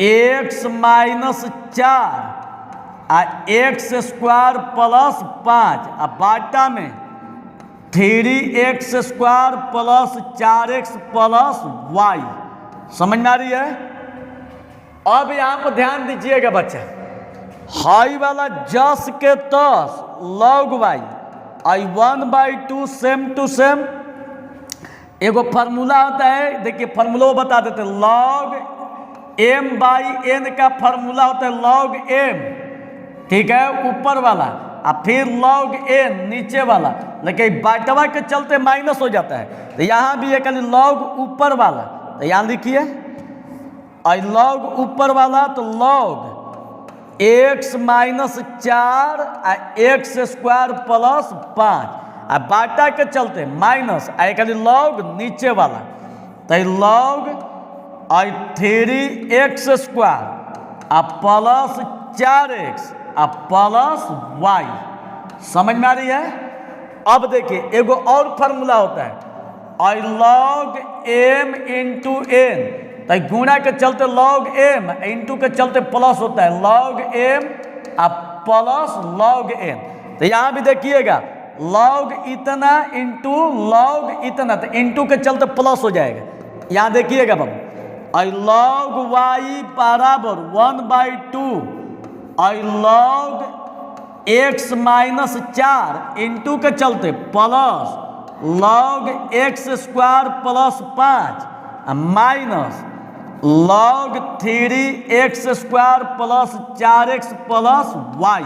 x minus 4 X square plus 5 बाटा में 3x square plus 4x plus y। समझ में आ रही है। अब यहाँ पर ध्यान दीजिएगा बच्चा, हाई वाला जस के तस लॉग y आई 1/2 सेम टू सेम एगो फार्मूला होता है। देखिए फार्मूला बता देते, लॉग m/n का फार्मूला होता है लॉग m, ठीक है, ऊपर वाला, और फिर लॉग n नीचे वाला। लेकिन बाटवा के चलते माइनस हो जाता है, तो यहाँ भी एक लॉग ऊपर वाला। तो यहाँ लिखिए आई लॉग ऊपर वाला, तो log x minus 4 X square plus 5 बाटा के चलते माइनस एक लॉग नीचे वाला। तो log I 3x square plus 4x plus y। समझ में आ रही है। अब देखिए एगो और फार्मूला होता है I log m into n, तो गुणा के चलते लॉग m, इंटू के चलते प्लस होता है log m plus log n। तो यहाँ भी देखिएगा लॉग इतना इंटू लॉग इतना, तो इंटू के चलते प्लस हो जाएगा। यहाँ देखिएगा बाबू आई लॉग y बराबर 1/2 आई लॉग x माइनस 4 इंटू के चलते plus log x square plus 5 minus log 3x square plus 4x plus y।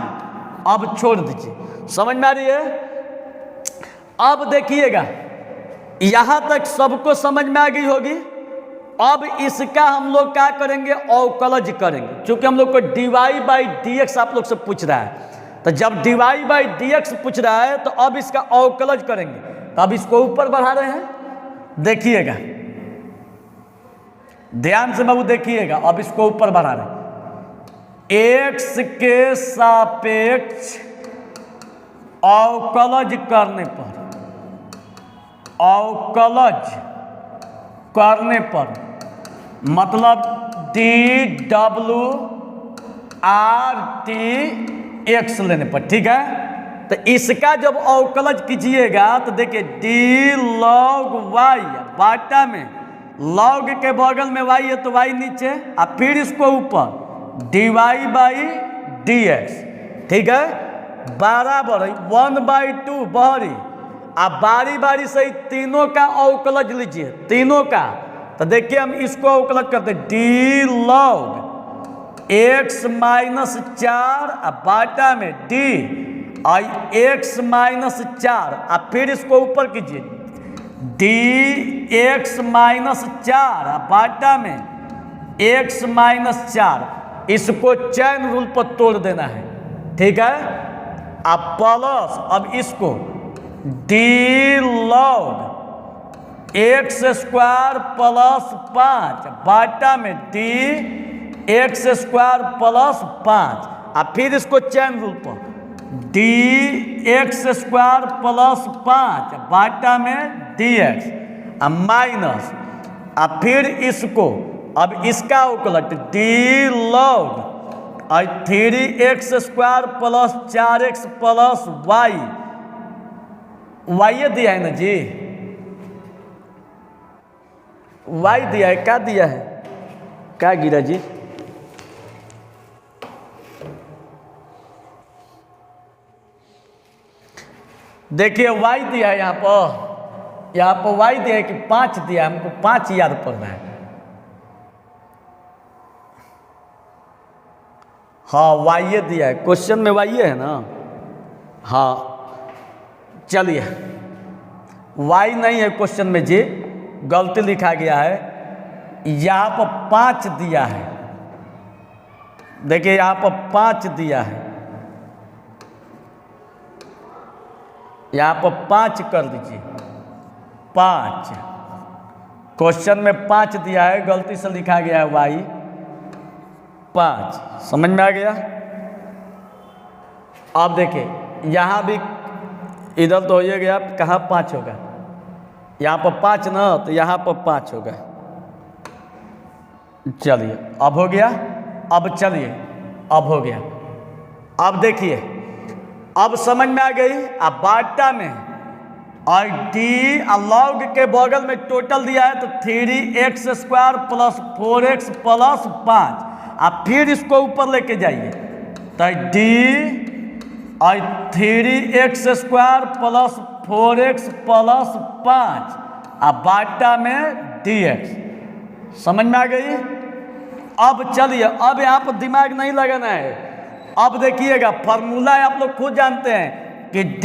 अब छोड़ दीजिए, समझ में आ रही है। अब देखिएगा यहाँ तक सबको समझ में आ गई होगी। अब इसका हम लोग क्या करेंगे, अवकलज करेंगे। क्योंकि हम लोग को dy/dx आप लोग से पूछ रहा है, तो जब dy/dx पूछ रहा है तो अब इसका अवकलज करेंगे। तो अब इसको ऊपर बढ़ा रहे हैं, देखिएगा ध्यान से बाबू देखिएगा। अब इसको ऊपर बढ़ा रहे हैं, x के सापेक्ष अवकलज करने पर, अवकलज करने पर मतलब DWRTX लेने पर, ठीक है। तो इसका जब अवकलज कीजिएगा तो देखिए D log y, बाटा में log के बगल में y है तो y नीचे, और फिर इसको ऊपर dy/dx, ठीक है, बराबर 1/2 बहरी। आप बारी बारी से ही तीनों का अवकलज लीजिए, तीनों का। तो देखिए हम इसको अवकलज करते हैं, D log x माइनस 4 बाटा में D और x माइनस 4, और फिर इसको ऊपर कीजिए dx माइनस 4 बाटा में x माइनस 4। इसको चैन रूल पर तोड़ देना है, ठीक है। अब प्लस, अब इसको D log x square plus 5 बाटा में D x स्क्वायर प्लस 5, और फिर इसको चैन रूल पर dx स्क्वायर प्लस 5 बाटा में dx माइनस, और फिर इसको अब इसका अवकलज D log 3x square plus 4x plus y, y दिया है ना जी, y दिया है, क्या दिया है, क्या गिरा जी, देखिए y दिया है यहाँ पर y दिया है कि 5 दिया है, हमको 5 याद पड़ना है। हाँ y दिया है, क्वेश्चन में y है ना, हाँ चलिए y नहीं है क्वेश्चन में जी, गलती लिखा गया है, यहाँ पर 5 दिया है। देखिए यहाँ पर 5 दिया है, यहाँ पर 5 कर दीजिए, 5 क्वेश्चन में 5 दिया है, गलती से लिखा गया है y 5, समझ में आ गया। अब देखिए यहाँ भी इधर तो हो ही गया, कहाँ 5 होगा, यहाँ पर 5 ना, तो यहाँ पर 5 होगा। चलिए अब हो गया, अब चलिए अब हो गया। अब देखिए अब समझ में आ गई। अब बाटा में और D लॉग के बगल में टोटल दिया है तो 3x square plus 4x plus 5, अब फिर इसको ऊपर लेके जाइए तो D और 3x square plus 4x plus 5, अब बाटा में dx, समझ में आ गई। अब चलिए, अब यहाँ पर दिमाग नहीं लगाना है। अब देखिएगा फॉर्मूला आप लोग खुद जानते हैं कि D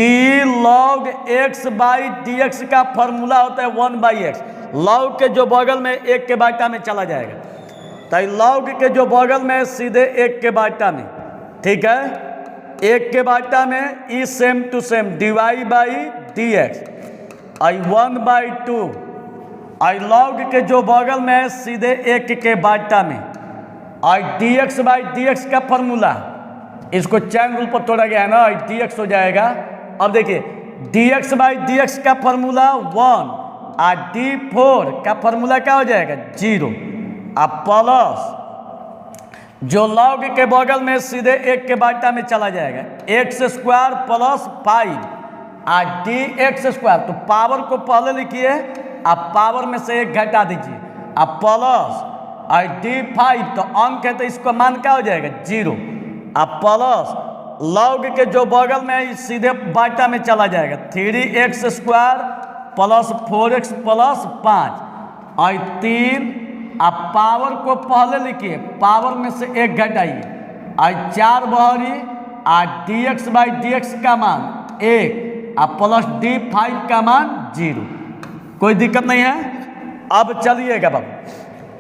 log x by dx का फॉर्मूला होता है 1/x। लॉग के जो बगल में 1 के बाटा में चला जाएगा, तो लॉग के जो बगल में सीधे 1 के बाटा में, ठीक है, 1 के बाटा में ई same to same dy by dx आई 1/2 आई लॉग के जो बगल में सीधे 1 के बाटा में आई dx बाई dx का फॉर्मूला, इसको चैन रूल पर तोड़ा गया है ना, dx हो जाएगा। अब देखिए dx बाई dx का फॉर्मूला 1 और d4 का फॉर्मूला क्या हो जाएगा 0, अब प्लस जो लॉग के बगल में सीधे 1 के बाटा में चला जाएगा x स्क्वायर प्लस 5 और dx स्क्वायर, तो पावर को पहले लिखिए, अब पावर में से 1 घटा दीजिए, अब प्लस और d5, तो अंक है तो इसको मान क्या हो जाएगा 0, अब प्लस लॉग के जो बगल में सीधे बाटा में चला जाएगा 3x square plus 4x plus 5 और 3, अब पावर को पहले लिखिए, पावर में से 1 घटाइए और 4 बहरी और dx बाई dx का मान 1 और प्लस d5 का मान 0, कोई दिक्कत नहीं है। अब चलिएगा बाबू,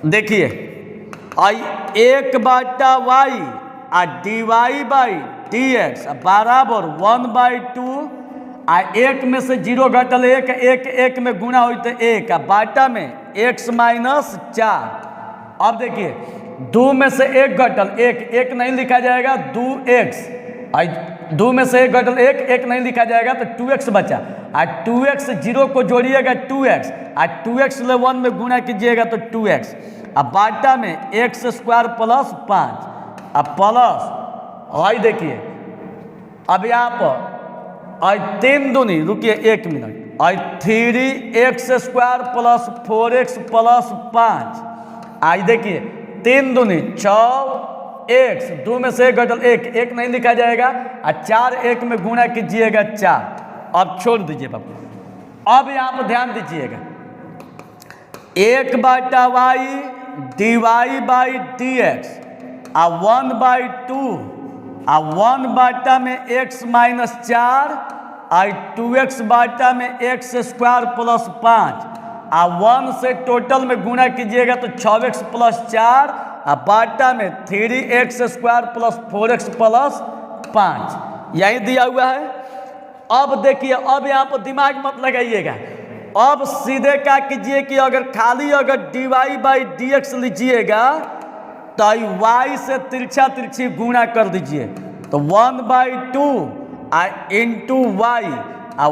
देखिए आई 1/y और dy बाई dx बराबर 1/2 आ 1 में से 0 घटल 1, 1 में गुणा हुई तो 1 आ बाटा में x माइनस 4। अब देखिए 2 में से 1 घटल 1 नहीं लिखा जाएगा 2x और 2 में से 1 घटल 1, 1 नहीं लिखा जाएगा तो 2x बचा। और 2x 0 को जोड़िएगा 2x, और 2x ले 1 में गुणा कीजिएगा तो 2x। अब बाटा में x स्क्वायर प्लस 5, अब प्लस और देखिए अब यहाँ पर और 3 दूनी, रुकिए 1 मिनट, और 3x square plus 4x plus 5, आज देखिए 3 दूनी 6 x, 2 में से 1 घटल 1, 1 नहीं लिखा जाएगा, और 4 1 में गुणा कीजिएगा 4। अब छोड़ दीजिए बाबू। अब यहाँ पर ध्यान दीजिएगा 1 बटा वाई dy बाई dx, आ 1/2, आ 1 बाटा में x माइनस 4, और 2x बाटा में x स्क्वायर प्लस 5, आ 1 से टोटल में गुणा कीजिएगा तो 6x प्लस 4, आ बाटा में 3x square plus 4x plus 5, यही दिया हुआ है। अब देखिए, अब यहाँ पर दिमाग मत लगाइएगा, अब सीधे क्या कीजिए कि अगर खाली अगर dy बाई dx लीजिएगा तो y से तिरछा तिरछी गुणा कर दीजिए, तो 1/2 इंटू वाई,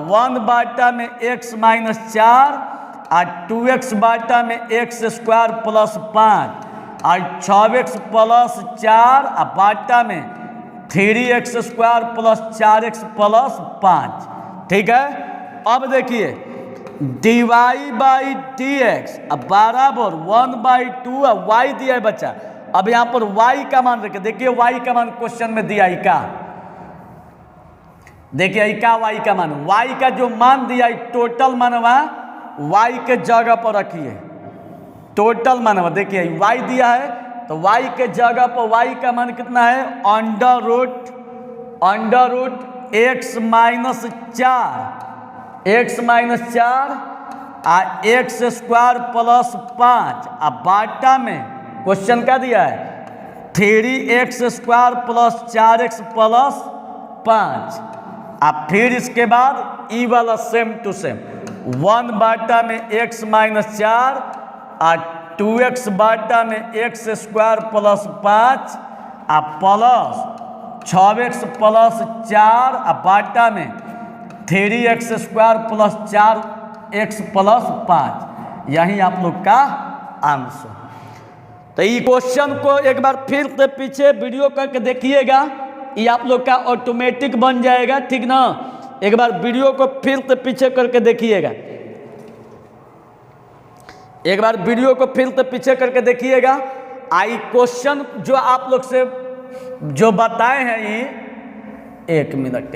1 बाटा में x माइनस 4, और 2x बाटा में x स्क्वायर प्लस 5, और 6x प्लस 4, और बाटा में 3x square plus 4x plus 5। ठीक है। अब देखिए dy बाई dx अब बराबर 1/2, और y दिया है बच्चा। अब यहाँ पर y का मान रखे, देखिए y का मान क्वेश्चन में दिया है का, देखिए का y का मान, y का जो मान दिया है टोटल मानवा y के जगह पर रखिए, टोटल मानवा देखिए y दिया है तो y के जगह पर y का मान कितना है, under root x minus 4, x minus 4 आ x स्क्वायर प्लस 5, आ बाटा में क्वेश्चन क्या दिया है 3x square plus 4x plus 5, अब फिर इसके बाद ई वाला सेम टू सेम 1 बाटा में x माइनस 4, और 2x बाटा में x स्क्वायर प्लस 5, आ प्लस 6x प्लस 4, आ बाटा में 3x square plus 4x plus 5, यही आप लोग का आंसर। तो ये क्वेश्चन को एक बार फिर से पीछे वीडियो करके देखिएगा, ये आप लोग का ऑटोमेटिक बन जाएगा। ठीक ना, एक बार वीडियो को फिर से पीछे करके देखिएगा, एक बार वीडियो को फिर से पीछे करके देखिएगा। आई क्वेश्चन जो आप लोग से जो बताए हैं ये एक मिनट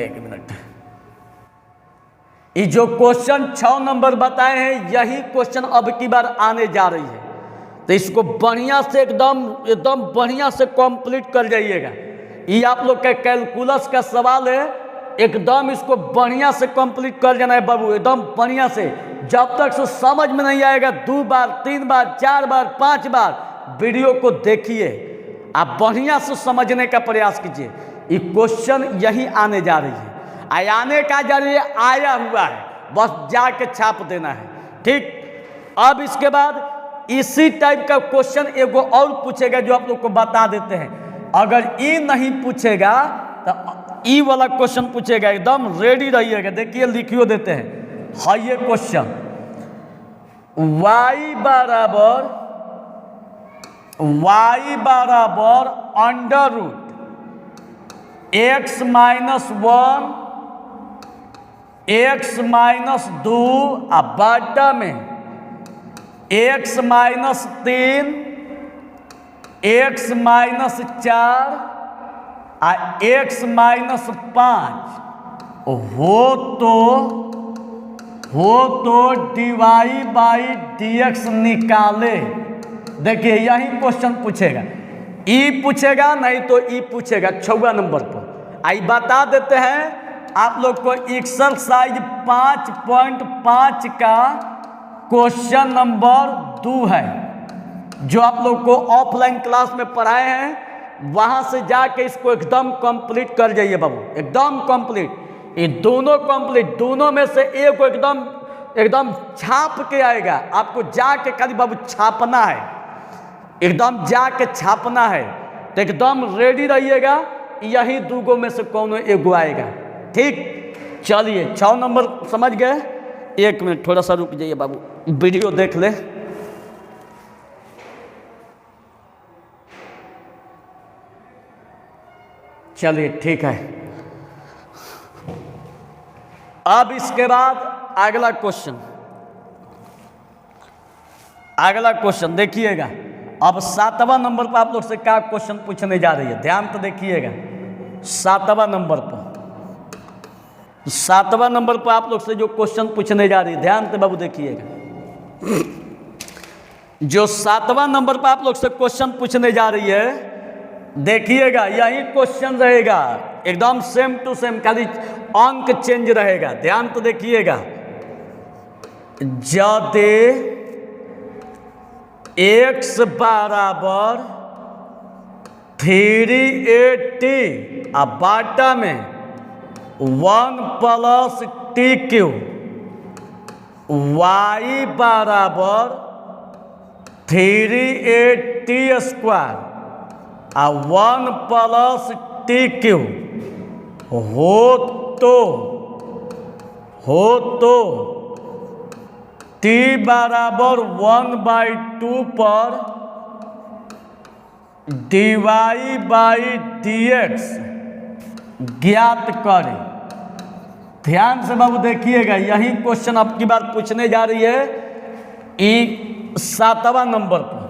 ये जो क्वेश्चन 6 नंबर बताए हैं यही क्वेश्चन अब की बार आने जा रही है, तो इसको बढ़िया से एकदम बढ़िया से कंप्लीट कर जाइएगा। ये आप लोग का कैलकुलस का सवाल है, एकदम इसको बढ़िया से कंप्लीट कर जाना है बाबू, एकदम बढ़िया से। जब तक से समझ में नहीं आएगा 2 बार 3 बार 4 बार 5 बार वीडियो को देखिए, आप बढ़िया से समझने का प्रयास कीजिए। ये क्वेश्चन यही आने जा रही है, आने का जरिए आया हुआ है, बस जाके छाप देना है। ठीक, अब इसके बाद इसी टाइप का क्वेश्चन एगो और पूछेगा जो आप लोग को बता देते हैं। अगर ई नहीं पूछेगा तो ई वाला क्वेश्चन पूछेगा, एकदम रेडी रहिएगा। देखिए लिखियो देते हैं, हाँ ये क्वेश्चन y बराबर under root x minus 1 x minus 2 आ बाटा में x माइनस 3 x माइनस 4 आ x माइनस 5 हो तो dy बाई dx निकाले। देखिए यही क्वेश्चन पूछेगा, ई पूछेगा नहीं तो ई पूछेगा 6वां नंबर पर। आई बता देते हैं आप लोग को एक्सरसाइज 5.5 का क्वेश्चन नंबर 2 है, जो आप लोग को ऑफलाइन क्लास में पढ़ाए हैं, वहां से जाके इसको एकदम कंप्लीट कर जाइए बाबू, एकदम कंप्लीट। ये दोनों कंप्लीट, दोनों में से एक को एकदम छाप के आएगा, आपको जाके खाली बाबू छापना है, एकदम जाके छापना है। तो एकदम रेडी रहिएगा, यही दूगो में से कोनो एगो आएगा। ठीक, चलिए 6 नंबर समझ गए। 1 मिनट थोड़ा सा रुक जाइए बाबू, वीडियो देख ले। चलिए ठीक है। अब इसके बाद अगला क्वेश्चन देखिएगा। अब 7वां नंबर पर आप लोग से क्या क्वेश्चन पूछने जा रही है, ध्यान तो देखिएगा। 7वां नंबर पर आप लोग से जो क्वेश्चन पूछने जा रही है, ध्यान से बाबू देखिएगा। जो 7वां नंबर पर आप लोग से क्वेश्चन पूछने जा रही है, देखिएगा यही क्वेश्चन रहेगा, एकदम सेम टू सेम, खाली अंक चेंज रहेगा। ध्यान तो देखिएगा। यदि x बराबर 380 आ बाटा में 1 प्लस टी क्यू, y बराबर 380 स्क्वायर आ 1 प्लस टी क्यू हो तो t बराबर 1/2 पर dy बाई dx ज्ञात करें। ध्यान से बाबू देखिएगा, यही क्वेश्चन अब की बार पूछने जा रही है 7वां नंबर पर।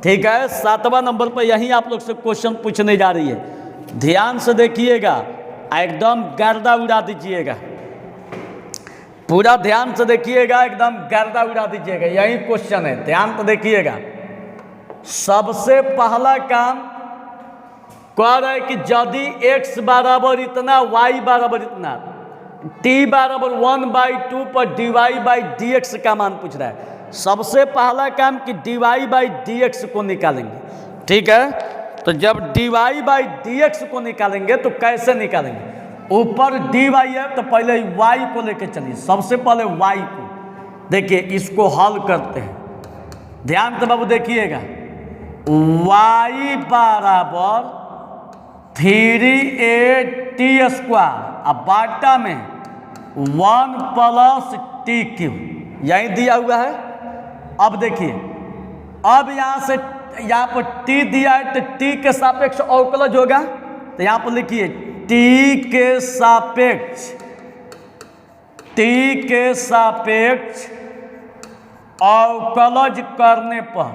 ठीक है, 7वां नंबर पर यही आप लोग से क्वेश्चन पूछने जा रही है। ध्यान से देखिएगा, एकदम गर्दा उड़ा दीजिएगा, पूरा ध्यान से देखिएगा, एकदम गर्दा उड़ा दीजिएगा। यही क्वेश्चन है, ध्यान से देखिएगा। सबसे पहला काम कह रहा है कि यदि x बराबर इतना, y बराबर इतना, t बराबर 1/2 पर dy बाई dx का मान पूछ रहा है। सबसे पहला काम कि dy बाई dx को निकालेंगे। ठीक है, तो जब dy बाई dx को निकालेंगे तो कैसे निकालेंगे? ऊपर dy है तो पहले y को लेके चलिए, सबसे पहले y को देखिए, इसको हल करते हैं। ध्यान से बाबू देखिएगा, y बराबर 380 स्क्वायर अब बाटा में 1 प्लस टी क्यू, यही दिया हुआ है। अब देखिए, अब यहाँ पर t दिया है तो t के सापेक्ष अवकलज होगा, तो यहाँ पर लिखिए t के सापेक्ष अवकलज करने पर,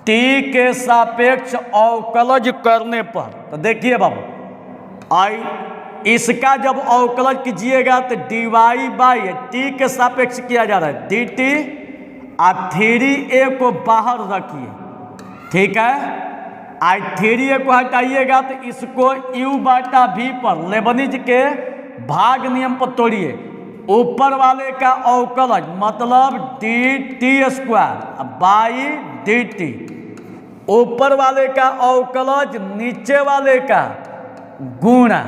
t के सापेक्ष अवकलज करने पर, तो देखिए बाबू, इसका जब अवकलज कीजिएगा तो dy बाई t के सापेक्ष किया जा रहा है dt, और 3a को बाहर रखिए। ठीक है, 3a को हटाइएगा तो इसको u/v पर लेबनिज के भाग नियम पर तोड़िए। ऊपर वाले का अवकलज मतलब dt स्क्वायर बाई dt, ऊपर वाले का अवकलज नीचे वाले का गुणा,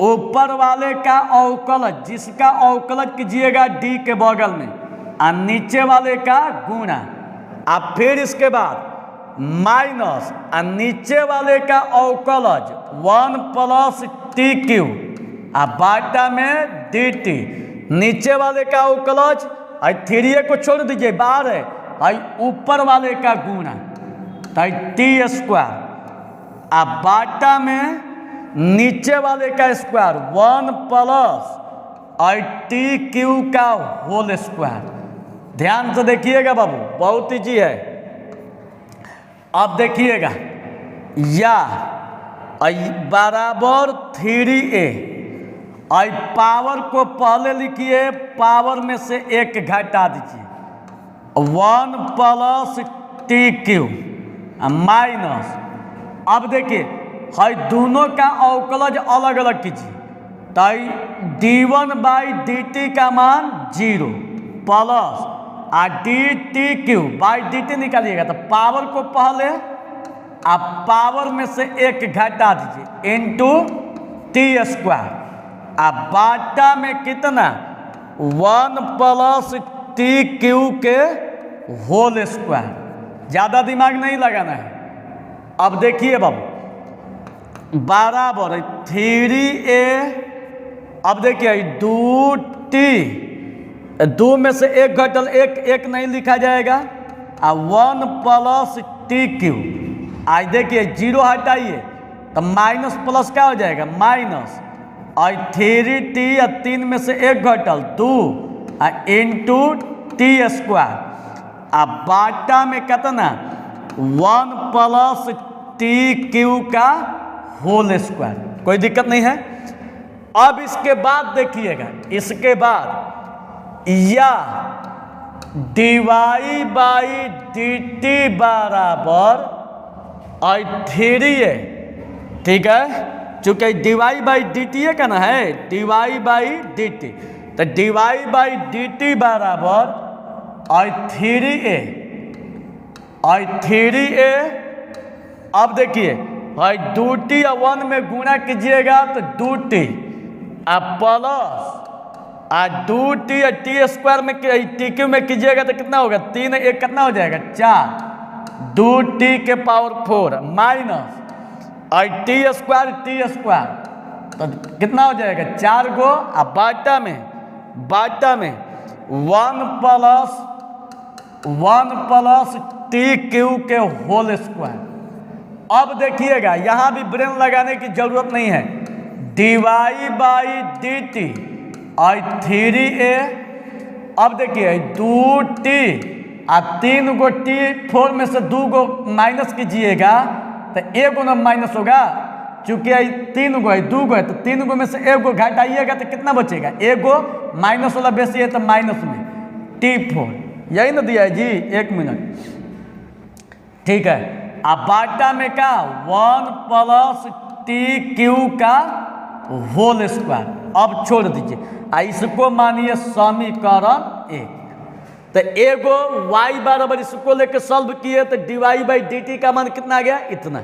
ऊपर वाले का अवकलज जिसका अवकलज कीजिएगा d के बगल में, और नीचे वाले का गुणा, अब फिर इसके बाद माइनस, और नीचे वाले का अवकलज 1 प्लस टी क्यू और बाटा में dt, नीचे वाले का अवकलज 3a को छोड़ दीजिए बाहर है, ऊपर वाले का गुणा टी स्क्वायर, अब बाटा में नीचे वाले का स्क्वायर 1 प्लस टी क्यू का होल स्क्वायर। ध्यान से देखिएगा बाबू, बहुत ईजी है। अब देखिएगा, या बराबर 3a, पावर को पहले लिखिए, पावर में से 1 घटा दीजिए, 1 प्लस टी क्यू माइनस, अब देखिए दोनों का अवकलज अलग अलग कीजिए, तो d1 बाई dt का मान 0 plus dt Q by dt निकालिएगा तो पावर को पहले आप पावर में से 1 घटा दीजिए इंटू टी स्क्वायर, अब बाटा में कितना 1 प्लस टी क्यू के होल स्क्वायर। ज़्यादा दिमाग नहीं लगाना है। अब देखिए बाबू, बराबर 3a। अब देखिए 2t, 2 में से एक घटल, एक नहीं लिखा जाएगा। 1 प्लस टी क्यू। आज देखिए 0 हटाइए तो माइनस प्लस क्या हो जाएगा, माइनस। और 3t या 3 में से एक घटल 2 इंटू टी स्क्वायर। अब बाटा में कितना, 1 प्लस टी क्यू का होल स्क्वायर। कोई दिक्कत नहीं है। अब इसके बाद देखिएगा, इसके बाद या dy बाई डी टी बराबर और 3a, ठीक है, चूंकि dy बाई डी टी का ना है, dy बाई डी टी, तो dy बाई डी टी बराबर और 3a और 3a। अब देखिए और 2t या 1 में गुणा कीजिएगा तो 2t अब प्लस 2t या टी स्क्वायर में टी क्यू में कीजिएगा तो कितना होगा, 3 1 कितना हो जाएगा, 4, 2t के पावर 4 माइनस और टी स्क्वायर तो कितना हो जाएगा, 4 गो। अब बाटा में 1 प्लस टी क्यू के होल स्क्वायर। अब देखिएगा यहाँ भी ब्रेन लगाने की जरूरत नहीं है। dy बाई डी टी और 3a। अब देखिए 2t और 3 गो t, 4 में से 2 गो माइनस कीजिएगा तो 1 गो ना माइनस होगा, चूंकि 3 गो है 2 गो है तो 3 गो में से 1 गो घटाइएगा तो कितना बचेगा, 1 गो माइनस वाला बेसी है तो माइनस में t4। यही ना दिया है जी, 1 मिनट, ठीक है। अब बाटा में क्या, 1 प्लस टी क्यू का होल स्क्वायर। अब छोड़ दीजिए, इसको मानिए समीकरण 1। तो एगो y बराबर इसको लेके सॉल्व किए तो dy बाई डी टी का मान कितना आ गया, इतना।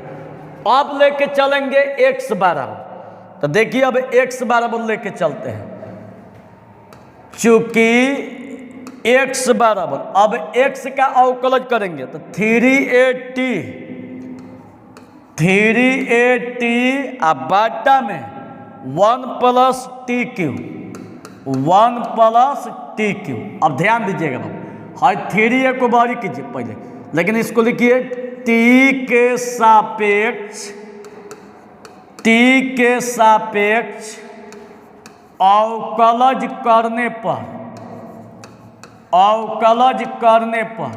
अब लेके चलेंगे x बराबर, तो देखिए अब x बराबर लेके चलते हैं। चूंकि x बराबर, अब x का अवकलज करेंगे तो 3a t अब बाटा में 1 plus T Q, 1 plus T Q. अब ध्यान दीजिएगा बाबू, हाँ 3a को बारी कीजिए पहले, लेकिन इसको लिखिए t के सापेक्ष अवकलज करने पर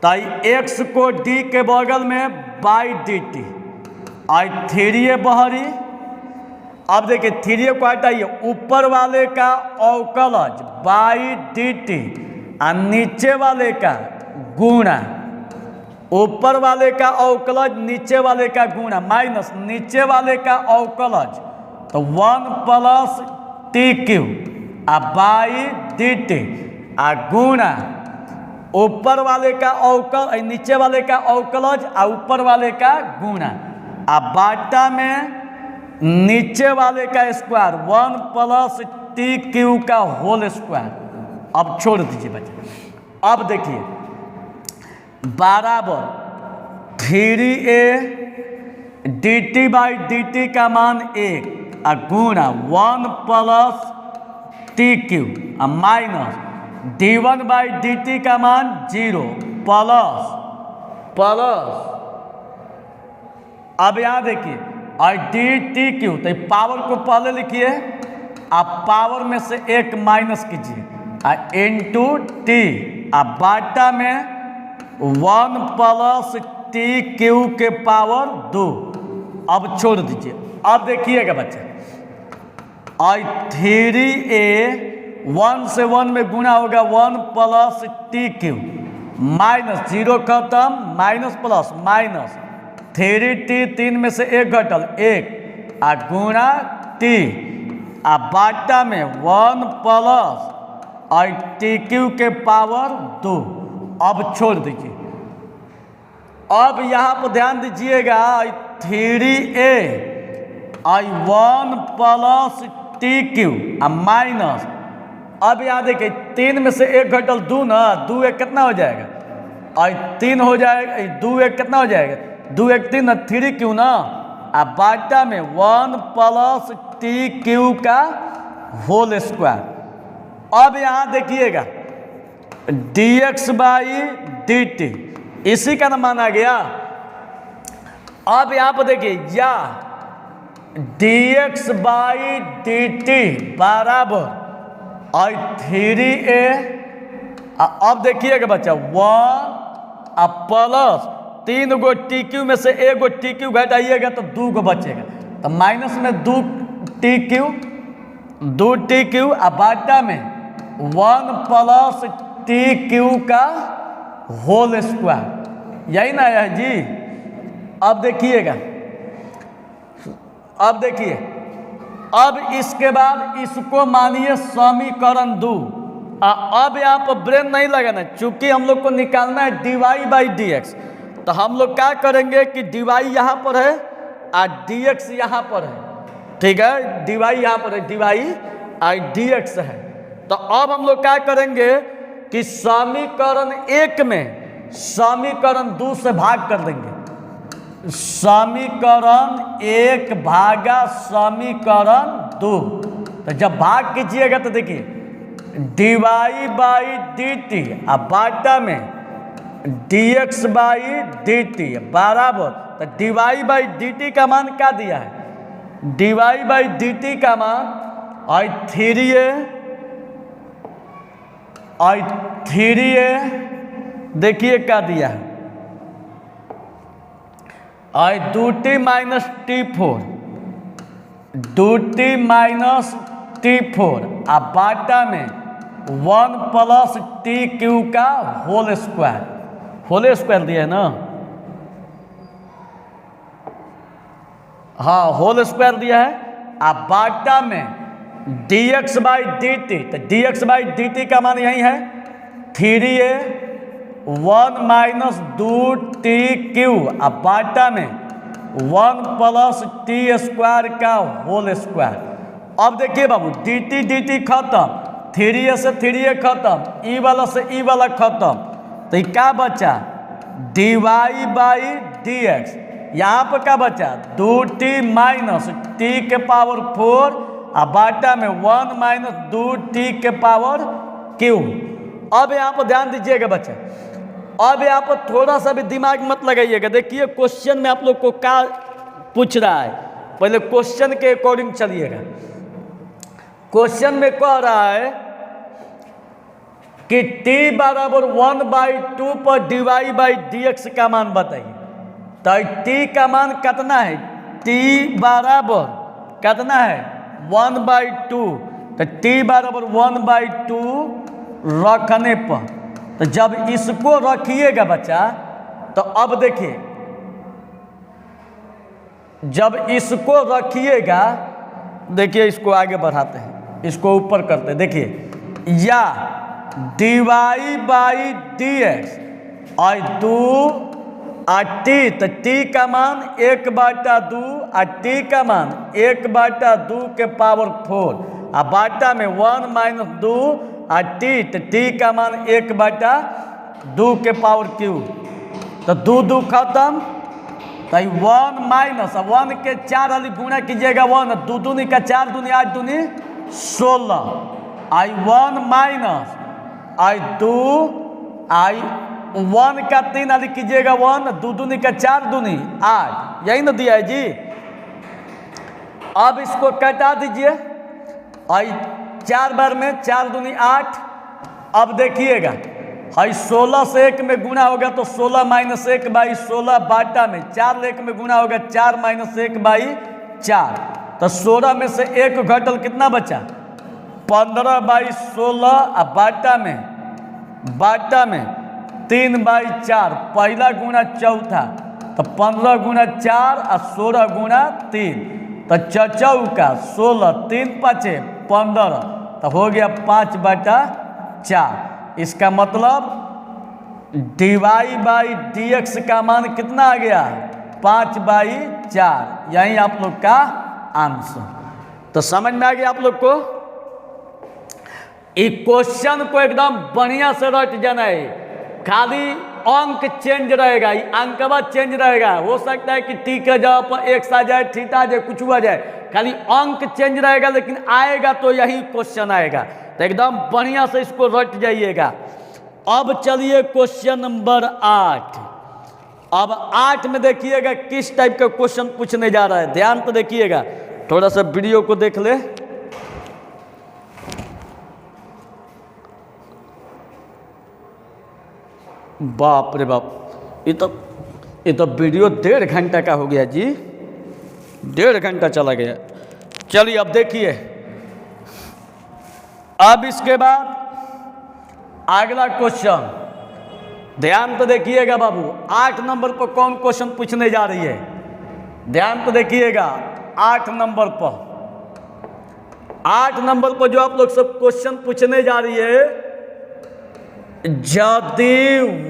ताई x को d के बगल में बाई डी टी और 3a बहरी। अब देखिए 3a को हटाइए, ऊपर वाले का अवकलज बाई डी टी और नीचे वाले का गुणा, ऊपर वाले का अवकलज नीचे वाले का गुणा माइनस नीचे वाले का अवकलज, तो 1 plus T Q by D T गुणा ऊपर वाले का अवकल नीचे वाले का अवकलज ऊपर वाले का गुणा। बाटा में नीचे वाले का स्क्वायर 1 प्लस टी क्यू का होल स्क्वायर। अब छोड़ दीजिए बच्चे। अब देखिए बराबर 3a D T by D T का मान 1 गुणा 1 plus T Q minus d1 by D T का मान 0 प्लस अब यहाँ देखिए और डी टी क्यू, तो पावर को पहले लिखिए, आप पावर में से 1 माइनस कीजिए इंटू टी बाटा में 1 प्लस टी क्यू के पावर 2। अब छोड़ दीजिए। अब देखिएगा बच्चे और 3a 1 से 1 में गुणा होगा 1 प्लस टी क्यू माइनस 0 खत्म माइनस प्लस माइनस 3t 3 में से 1 घटल 1 गुणा टी बाटा में 1 प्लस और टी क्यू के पावर 2। अब छोड़ दीजिए। अब यहाँ पर ध्यान दीजिएगा 3a और 1 प्लस टी क्यू माइनस, अब यहाँ देखिए 3 में से 1 घटल 2 ना, 2 1 कितना हो जाएगा और 3 हो जाएगा, 2 1 कितना हो जाएगा, 2 1 3 3 क्यों ना अब बाटा में 1 प्लस टी क्यू का होल स्क्वायर। अब यहाँ देखिएगा dx बाई dt इसी का ना माना गया। अब यहाँ पर देखिए या dx बाई dt बराबर और 3a। अब देखिएगा बच्चा 1 अब प्लस 3 गो टी क्यू में से 1 गो टी क्यू घटाइएगा तो 2 गो बचेगा, तो माइनस में 2 टी क्यू अब बाटा में 1 प्लस टी क्यू का होल स्क्वायर, यही ना है जी। अब देखिएगा, अब देखिए, अब इसके बाद इसको मानिए समीकरण 2। अब यहाँ पर ब्रेन नहीं लगाना, चूंकि हम लोग को निकालना है dy बाई डी एक्स, तो हम लोग क्या करेंगे कि dy यहाँ पर है और dx यहाँ पर है, ठीक है, dy यहाँ पर है, dy और dx है। तो अब हम लोग क्या करेंगे कि समीकरण 1 में समीकरण 2 से भाग कर देंगे। समीकरण 1 भागा समीकरण 2, तो जब भाग कीजिएगा तो देखिए dy बाई dt अब बाटा में dx बाई dt बराबर, तो dy बाई dt का मान क्या दिया है, dy बाई dt का मान और 3a देखिए क्या दिया है और 2t माइनस t4 अब बाटा में 1 प्लस टी क्यू का होल स्क्वायर दिया है ना, हाँ होल स्क्वायर दिया है। अब बाटा में dx बाई dt, तो dx बाई dt का मान यही है 3a 1 माइनस 2t क्यू अब बाटा में 1 प्लस टी स्क्वायर का होल स्क्वायर। अब देखिए बाबू dt खत्म, 3a से 3a खत्म, ई वाला से ई वाला खत्म, तो क्या बचा dy बाई dx, यहाँ पर क्या बचा 2t माइनस t के पावर 4 अब बाटा में 1 माइनस 2t के पावर क्यू। अब यहाँ पर ध्यान दीजिएगा बच्चा, अब यहाँ पर थोड़ा सा भी दिमाग मत लगाइएगा। देखिए क्वेश्चन में आप लोग को क्या पूछ रहा है, पहले क्वेश्चन के अकॉर्डिंग चलिएगा। क्वेश्चन में कह रहा है कि t बराबर 1/2 पर dy बाई dx का मान बताइए। तो t का मान कितना है, t बराबर कितना है 1/2, तो t बराबर 1/2 रखने पर, तो जब इसको रखिएगा बच्चा तो अब देखिए जब इसको रखिएगा, देखिए इसको आगे बढ़ाते हैं, इसको ऊपर करते हैं। देखिए या dy बाई dx और 2 और t, तो t का मान 1/2 और t का मान 1/2 के पावर 4 और बाटा में 1 माइनस 2 और t, तो t का मान 1/2 के पावर क्यू, तो 2 खत्म, तो 1 माइनस 1 के 4 वाली गुणा कीजिएगा 1, 2 दूनी का 4 दूनी 8 दूनी 16 आई 1 माइनस आई 2 आई 1 का 3 वाली कीजिएगा 1, 2 दूनी का 4 दूनी 8, यही ना दिया है जी। अब इसको कटा दीजिए आई 4 बार में 4 दूनी 8। अब देखिएगा हाई 16 से 1 में गुणा होगा तो 16 माइनस 1 बाई 16 बाटा में 4 1 में गुणा होगा 4 माइनस 1 बाई 4, तो 16 में से 1 घटल कितना बचा 15 बाई 16 और बाटा में 3 बाई 4, पहला गुणा चौथा, तो 15 गुणा 4 और 16 गुणा 3, तो चौका 16 3 5 15, तो हो गया 5/4। इसका मतलब dy बाई dx का मान कितना आ गया 5/4, यही आप लोग का आंसर। तो समझ में आ गया आप लोग को। इस क्वेश्चन को एकदम बढ़िया से रट जाना है, खाली अंक चेंज रहेगा, ये अंकवा चेंज रहेगा। हो सकता है कि टी के जगह पर एक्स आ जाए, थीटा आ जाए, कुछ हुआ जाए, खाली अंक चेंज रहेगा, लेकिन आएगा तो यही क्वेश्चन आएगा। तो एकदम बढ़िया से इसको रट जाइएगा। अब चलिए क्वेश्चन नंबर 8। अब 8 में देखिएगा किस टाइप का क्वेश्चन पूछने जा रहा है, ध्यान तो देखिएगा, थोड़ा सा वीडियो को देख ले। बाप रे बाप, ये तो वीडियो 1.5 घंटा का हो गया जी, 1.5 घंटा चला गया। चलिए अब देखिए, अब इसके बाद अगला क्वेश्चन, ध्यान तो देखिएगा बाबू, 8 नंबर पर कौन क्वेश्चन पूछने जा रही है, ध्यान तो देखिएगा। 8 नंबर पर, 8 नंबर पर जो आप लोग सब क्वेश्चन पूछने जा रही है, यदि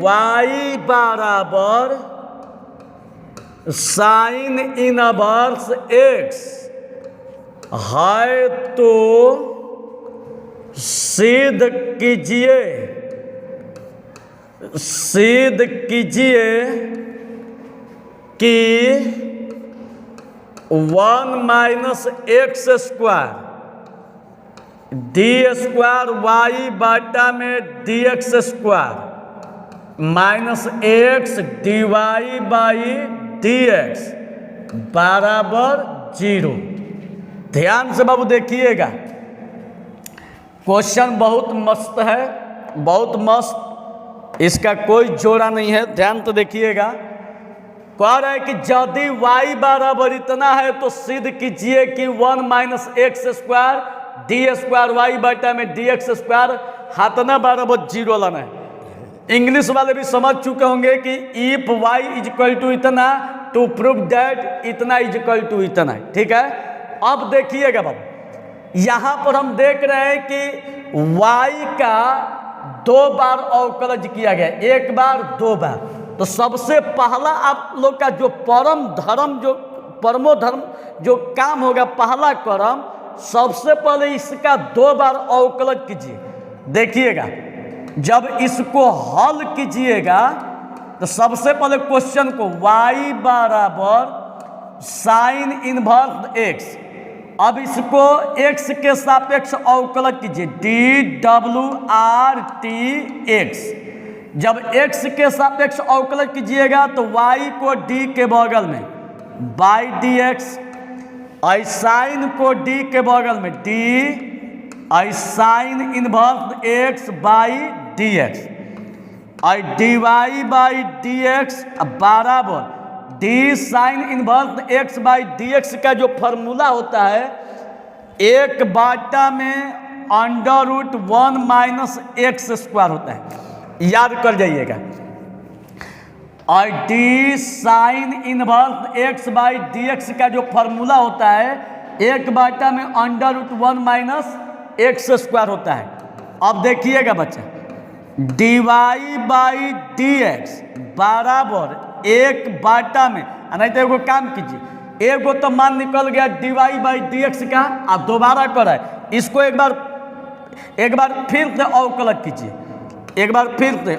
y बराबर साइन इनवर्स x है तो सिद्ध कीजिए कि 1 minus x square D square y बाटा में d x square minus x d Y by D x बराबर 0। ध्यान से बाबू देखिएगा, क्वेश्चन बहुत मस्त है, बहुत मस्त, इसका कोई जोड़ा नहीं है। ध्यान तो देखिएगा, कह रहा है कि यदि y बराबर इतना है तो सिद्ध कीजिए कि 1 minus x square D square Y बटा में डी एक्स स्क्वायर हाथना बराबर 0 लाना है। इंग्लिश वाले भी समझ चुके होंगे कि if y is equal to इतना टू प्रूव दैट इतना इज इक्वल टू इतना, ठीक है। अब देखिएगा बाबू, यहाँ पर हम देख रहे हैं कि y का 2 बार अवकलज किया गया, 1 बार 2 बार। तो सबसे पहला आप लोग का जो परमो धर्म जो काम होगा, पहला क्रम, सबसे पहले इसका 2 बार अवकलज कीजिए। देखिएगा, जब इसको हल कीजिएगा तो सबसे पहले क्वेश्चन को y बराबर साइन इनवर्स x, अब इसको x के सापेक्ष अवकलज कीजिए, D W R T x. जब x के सापेक्ष अवकलज कीजिएगा तो y को d के बगल में बाई डी एक्स, आई साइन को d के बगल में d आई sine inverse x by D X, आई D Y by D x बराबर d sine inverse x by D x का जो फॉर्मूला होता है, 1 बाटा में under root 1 minus x square होता है, याद कर जाइएगा। और D sine inverse X by D x का जो फॉर्मूला होता है, 1 बाटा में under root 1 minus x square होता है। अब देखिएगा बच्चा, D Y by D x बराबर 1 बाटा में, नहीं तो एगो काम कीजिए, एगो तो मान निकल गया D Y by D x का, आप दोबारा कराए इसको एक बार फिर से अवकलज कीजिए, एक बार फिर से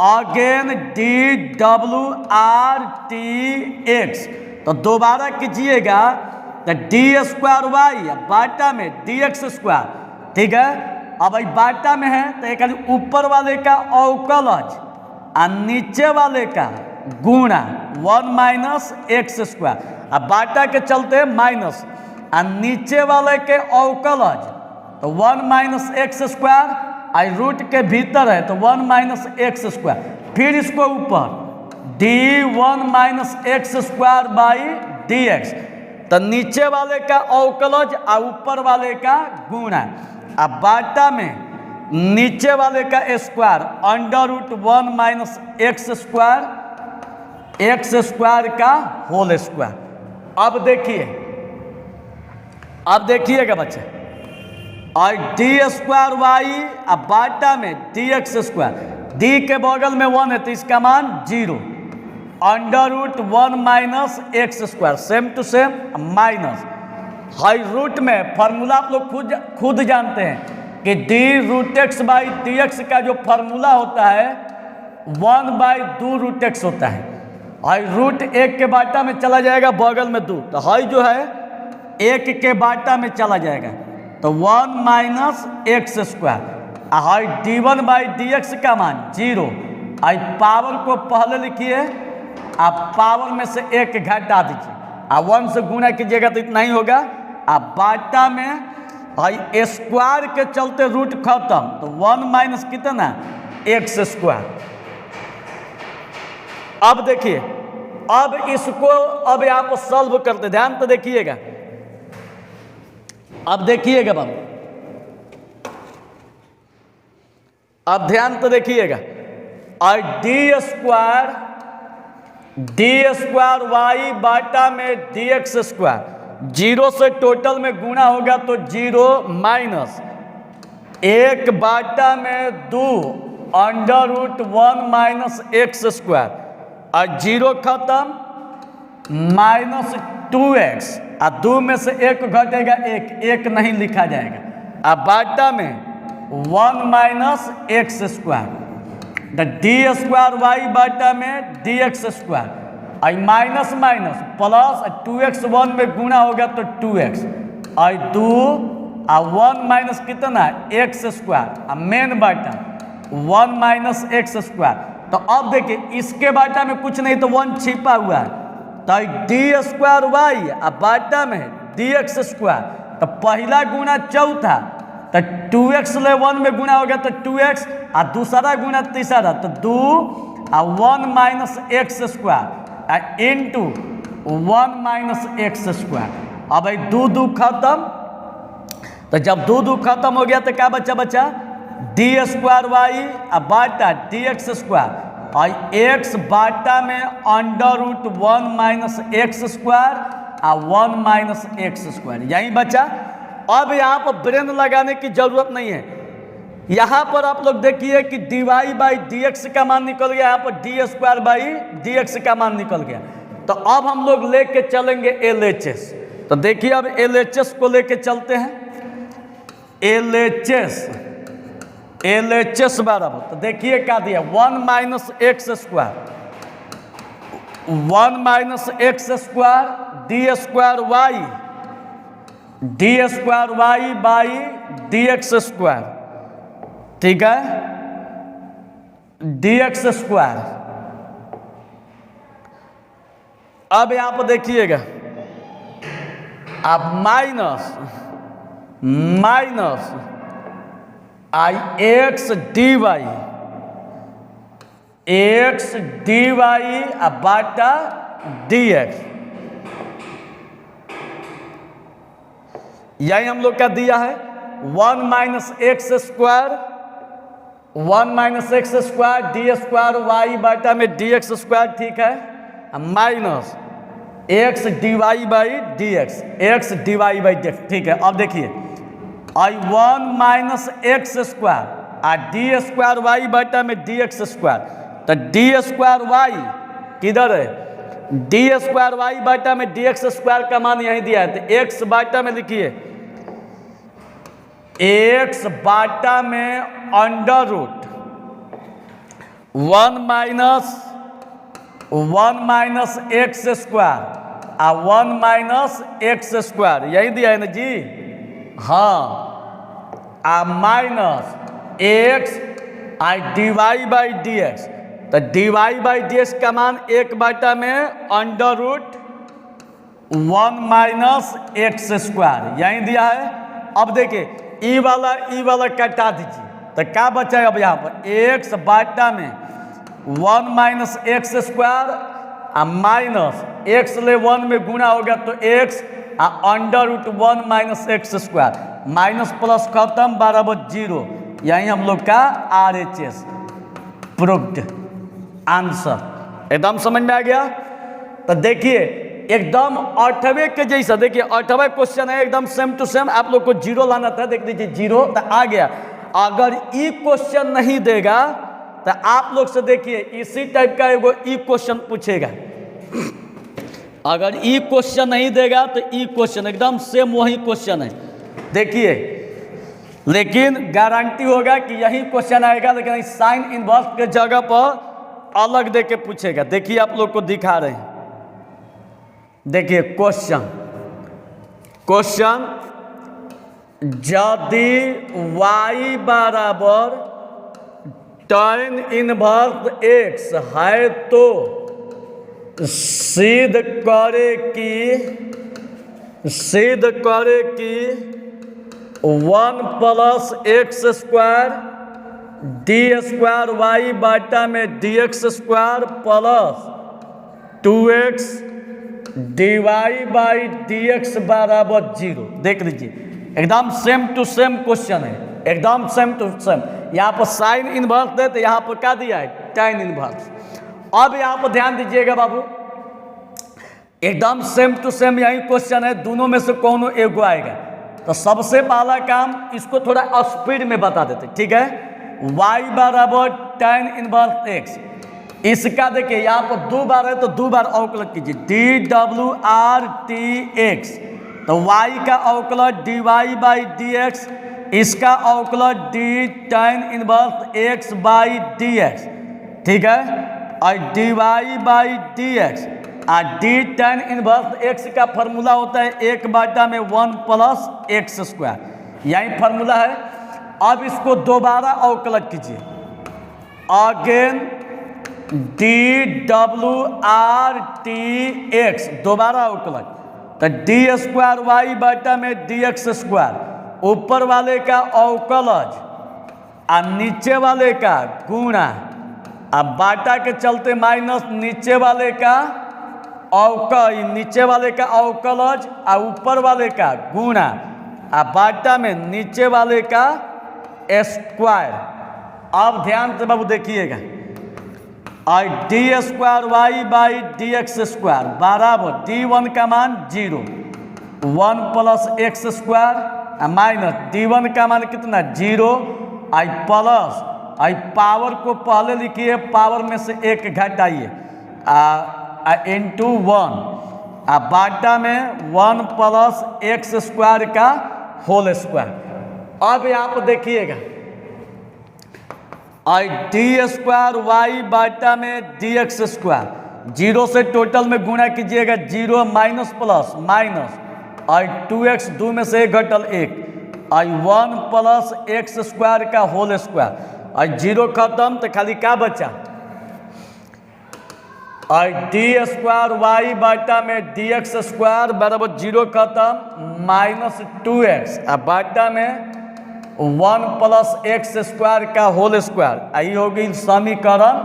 again D W R T x. तो दोबारा कीजिएगा तो डी स्क्वायर वाई बाटा में डी एक्स स्क्वायर, ठीक है। अब भाई बाटा में है तो एक ऊपर वाले का अवकलज और नीचे वाले का गुणा 1 माइनस एक्स स्क्वायर, अब बाटा के चलते माइनस और नीचे वाले के अवकलज तो 1 माइनस एक्स स्क्वायर, आई रूट के भीतर है तो 1 माइनस एक्स स्क्वायर, फिर इसको ऊपर D 1 minus x square by D x, तो नीचे वाले का अवकलज और ऊपर वाले का गुणा, अब बाटा में नीचे वाले का square under root 1 minus x square का होल स्क्वायर। अब देखिएगा बच्चे, और डी स्क्वायर वाई अब बाटा में डी एक्स स्क्वायर, डी के बगल में 1 है तो इसका मान 0, under root 1 minus x square, same to same minus, हाई रूट में फॉर्मूला आप लोग खुद जानते हैं, कि d√x/dx का जो फॉर्मूला होता है 1/2√x होता है, और रूट 1 के बाटा में चला जाएगा बगल में 2, तो हाई जो है 1 के बाटा में चला जाएगा, तो 1 - x²। हाई d1/dx का मान 0। आई पावर को पहले लिखिए, आप पावर में से 1 घटा दीजिए, आप 1 से गुणा कीजिएगा तो इतना ही होगा। आप बाटा में आई स्क्वायर के चलते रूट खत्म, तो 1 - कितना x²। अब देखिए, अब इसको अब आप सॉल्व करते, ध्यान तो देखिएगा, अब देखिएगा बाबू, अब ध्यान तो देखिएगा। और d² y बाटा में dx², 0 से टोटल में गुणा होगा तो 0 माइनस 1 बाटा में 2 √1 - x², और 0 खत्म, -2x, और 2 में से 1 घटेगा 1 नहीं लिखा जाएगा। अब बाटा में 1 - x², d² y बाटा में dx², आई माइनस माइनस प्लस 2x 1 में गुणा होगा तो 2x, और 2 और 1 - कितना x², मेन बाटा 1 - x²। तो अब देखिए इसके बाटा में कुछ नहीं तो 1 छिपा हुआ है, तो d² y और बाटा में dx², तो पहला गुना चौथा, तो 2x ले 1 में गुणा होगा तो 2x, और दूसरा गुना तीसरा तो 2 और 1 - x² इंटू 1 - x²। अब भाई 2 खत्म, तो जब 2 खत्म हो गया तो क्या बचा d² y और बाटा dx², और x बाटा में √1 - x² और 1 - x², यही बचा। अब यहाँ पर ब्रेन लगाने की जरूरत नहीं है, यहाँ पर आप लोग देखिए कि dy/dx का मान निकल गया, यहाँ पर d²/dx का मान निकल गया। तो अब हम लोग लेके चलेंगे LHS, तो देखिए अब LHS को लेके चलते हैं। LHS बराबर, तो देखिए क्या दिया, 1 - x², 1 - x² d²y/dx², ठीक है, dx²। अब यहां पर देखिएगा, आप माइनस x dy बाटा dx, यही हम लोग का दिया है 1 - x² 1 - x² d² y बाटा में dx², ठीक है, minus x dy/dx, x dy/dx, ठीक है। अब देखिए आई 1 - x² और d² y बाटा में dx², तो d² y किधर है, d² y बाटा में dx² का मान यही दिया है, तो x बाटा में लिखिए, x बाटा में √1 - x² और 1 - x², यही दिया है ना जी, हाँ, माइनस x dy/dx, तो dy/dx का मान 1 बाटा में √1 - x², यही दिया है। अब देखिए ई वाला कटा दीजिए, तो क्या बचा है अब यहाँ पर, x बाटा में 1 - x² और माइनस x ले 1 में गुणा होगा तो x और √1 - x², माइनस प्लस खत्म बराबर 0, यही हम लोग का RHS प्रूव्ड आंसर। एकदम समझ में आ गया। तो देखिए एकदम 8वें के जैसा, देखिए 8वां क्वेश्चन है, एकदम सेम टू सेम, आप लोग को 0 लाना था, देख लीजिए 0 तो आ गया। अगर ई क्वेश्चन नहीं देगा तो आप लोग से देखिए इसी टाइप का एगो ई क्वेश्चन पूछेगा। अगर ई क्वेश्चन नहीं देगा तो ई क्वेश्चन एकदम सेम वही क्वेश्चन है। देखिए लेकिन गारंटी होगा कि यही क्वेश्चन आएगा, लेकिन साइन इनवर्स के जगह पर अलग दे के पूछेगा। देखिए आप लोग को दिखा रहे हैं, देखिए क्वेश्चन यदि y बराबर tan इनवर्स x है तो सिद्ध करे कि 1 plus x square D square y बाटा में d x square plus 2x dy by D x बराबर 0। देख लीजिए एकदम सेम टू सेम क्वेश्चन है, एकदम सेम टू सेम। यहाँ पर साइन इनवर्स है तो यहाँ पर क्या दिया है, tan इनवर्स। अब यहाँ पर ध्यान दीजिएगा बाबू, एकदम सेम टू सेम यही क्वेश्चन है, दोनों में से कौन एगो आएगा। तो सबसे पहला काम इसको थोड़ा स्पीड में बता देते, ठीक है। y बराबर tan इनवर्स x, इसका देखिए यहाँ पर 2 बार है तो 2 बार अवकलन कीजिए, DWRTX, तो y का अवकलन dy बाई डी एक्स, इसका अवकलन d tan inverse x by D x, ठीक है। और dy बाई डी एक्स और d tan इनवर्स x का फॉर्मूला होता है 1 बाटा में 1 प्लस एक्स स्क्वायर, यही फॉर्मूला है। अब इसको दोबारा अवकलन कीजिए, अगेन DWRTX, दोबारा अवकलन, तो डी स्क्वायर वाई बाटा में डी एक्स स्क्वायर, ऊपर वाले का अवकलज और नीचे वाले का गुणा, अब बाटा के चलते माइनस नीचे वाले का नीचे वाले का अवकलज और ऊपर वाले का गुणा, और बाटा में नीचे वाले का स्क्वायर। अब ध्यान से बाबू देखिएगा, और D square Y by D x square बराबर d1 का मान 0, 1 plus x square minus d1 का मान कितना 0, आई प्लस आई पावर को पहले लिखिए, पावर में से 1 घटाइए इंटू 1, बाटा में 1 प्लस एक्स स्क्वायर का होल स्क्वायर। अब यहाँ पर देखिएगा, आई डी स्क्वायर वाई बाटा में डी एक्स स्क्वायर, 0 से टोटल में गुणा कीजिएगा, 0 माइनस प्लस माइनस, आई 2x 2 में से घटल 1, आई 1 प्लस एक्स स्क्वायर का होल स्क्वायर, आई 0 खत्म तो खाली क्या बचा, आई डी स्क्वायर वाई बाटा में डी एक्स स्क्वायर बराबर 0 खत्म माइनस 2x, बाटा में 1 प्लस एक्स स्क्वायर का होल स्क्वायर, आई होगी समीकरण।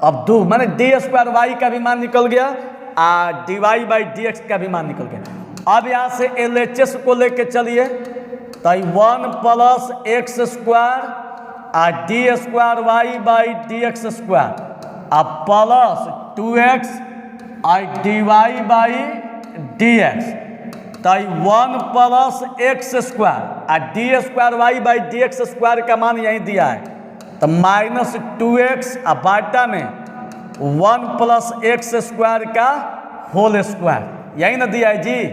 अब 2 माने डी स्क्वायर वाई का भी मान निकल गया और D Y by D x का भी मान निकल गया। अब यहाँ से LHS को लेके चलिए, तो 1 प्लस एक्स स्क्वायर और D square Y by D x square अब प्लस 2x और D Y by D x, तो 1 प्लस एक्स स्क्वायर और D square Y by D x square का मान यही दिया है, तो माइनस 2x और बाटा में 1 प्लस एक्स स्क्वायर का होल स्क्वायर, यही ना दिया है जी।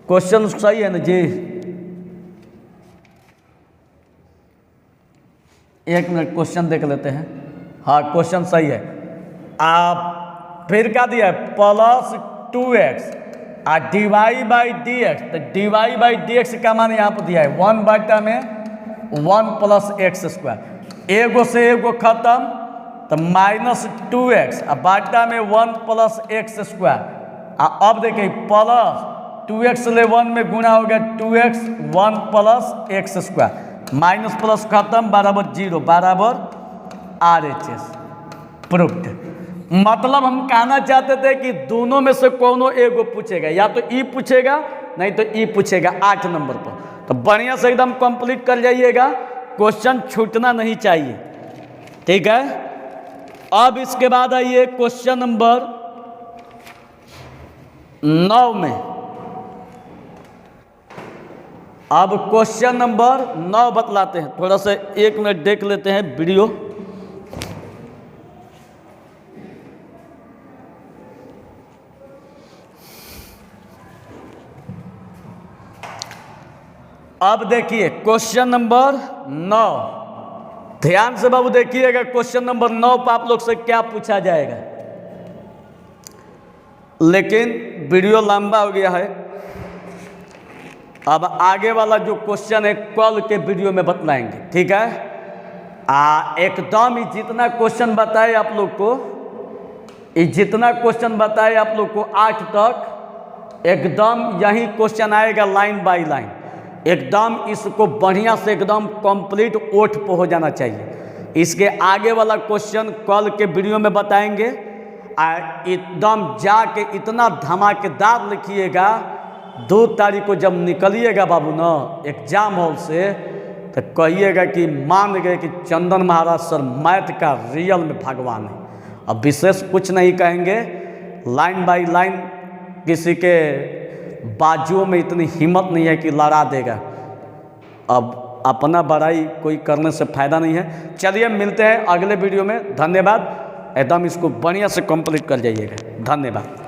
क्वेश्चन सही है ना जी? 1 मिनट क्वेश्चन देख लेते हैं। हाँ क्वेश्चन सही है। आप फिर क्या दिया है, प्लस 2x और D Y by D x, तो d Y by D x का मान यहाँ पर दिया है 1 बाटा में 1 प्लस एक्स स्क्वायर, एगो से एगो खत्म, तो माइनस 2x और बाटा में 1 प्लस एक्स स्क्वायर। अब देखिए प्लस 2x ले 1 में गुणा हो गया 2x 1 plus x square, minus plus खत्म बराबर 0 बराबर RHS प्रूफ्ड। मतलब हम कहना चाहते थे कि दोनों में से कोनो एगो पूछेगा, या तो ई पूछेगा नहीं तो ई पूछेगा 8 नंबर पर। तो बढ़िया से एकदम कंप्लीट कर जाइएगा, क्वेश्चन छूटना नहीं चाहिए, ठीक है। अब इसके बाद आइए क्वेश्चन नंबर 9 में। अब क्वेश्चन नंबर 9 बतलाते हैं, थोड़ा सा 1 मिनट देख लेते हैं वीडियो। अब देखिए क्वेश्चन नंबर 9, ध्यान से बाबू देखिएगा। क्वेश्चन नंबर 9 पर आप लोग से क्या पूछा जाएगा, लेकिन वीडियो लंबा हो गया है। अब आगे वाला जो क्वेश्चन है कल के वीडियो में बतलाएंगे, ठीक है। एकदम ही जितना क्वेश्चन बताए आप लोग को, जितना क्वेश्चन बताए आप लोग को 8 तक, एकदम यही क्वेश्चन आएगा लाइन बाय लाइन। एकदम इसको बढ़िया से एकदम कंप्लीट ओठ पे हो जाना चाहिए। इसके आगे वाला क्वेश्चन कल के वीडियो में बताएंगे। एकदम जाके इतना धमाकेदार लिखिएगा, 2 तारीख को जब निकलिएगा बाबू ना एग्जाम हॉल से, तो कहिएगा कि मान गए कि चंदन महाराज सर मैथ का रियल में भगवान है। अब विशेष कुछ नहीं कहेंगे, लाइन बाय लाइन। किसी के बाजुओं में इतनी हिम्मत नहीं है कि लड़ा देगा। अब अपना बड़ाई कोई करने से फ़ायदा नहीं है। चलिए मिलते हैं अगले वीडियो में। धन्यवाद। एकदम इसको बढ़िया से कंप्लीट कर जाइएगा। धन्यवाद।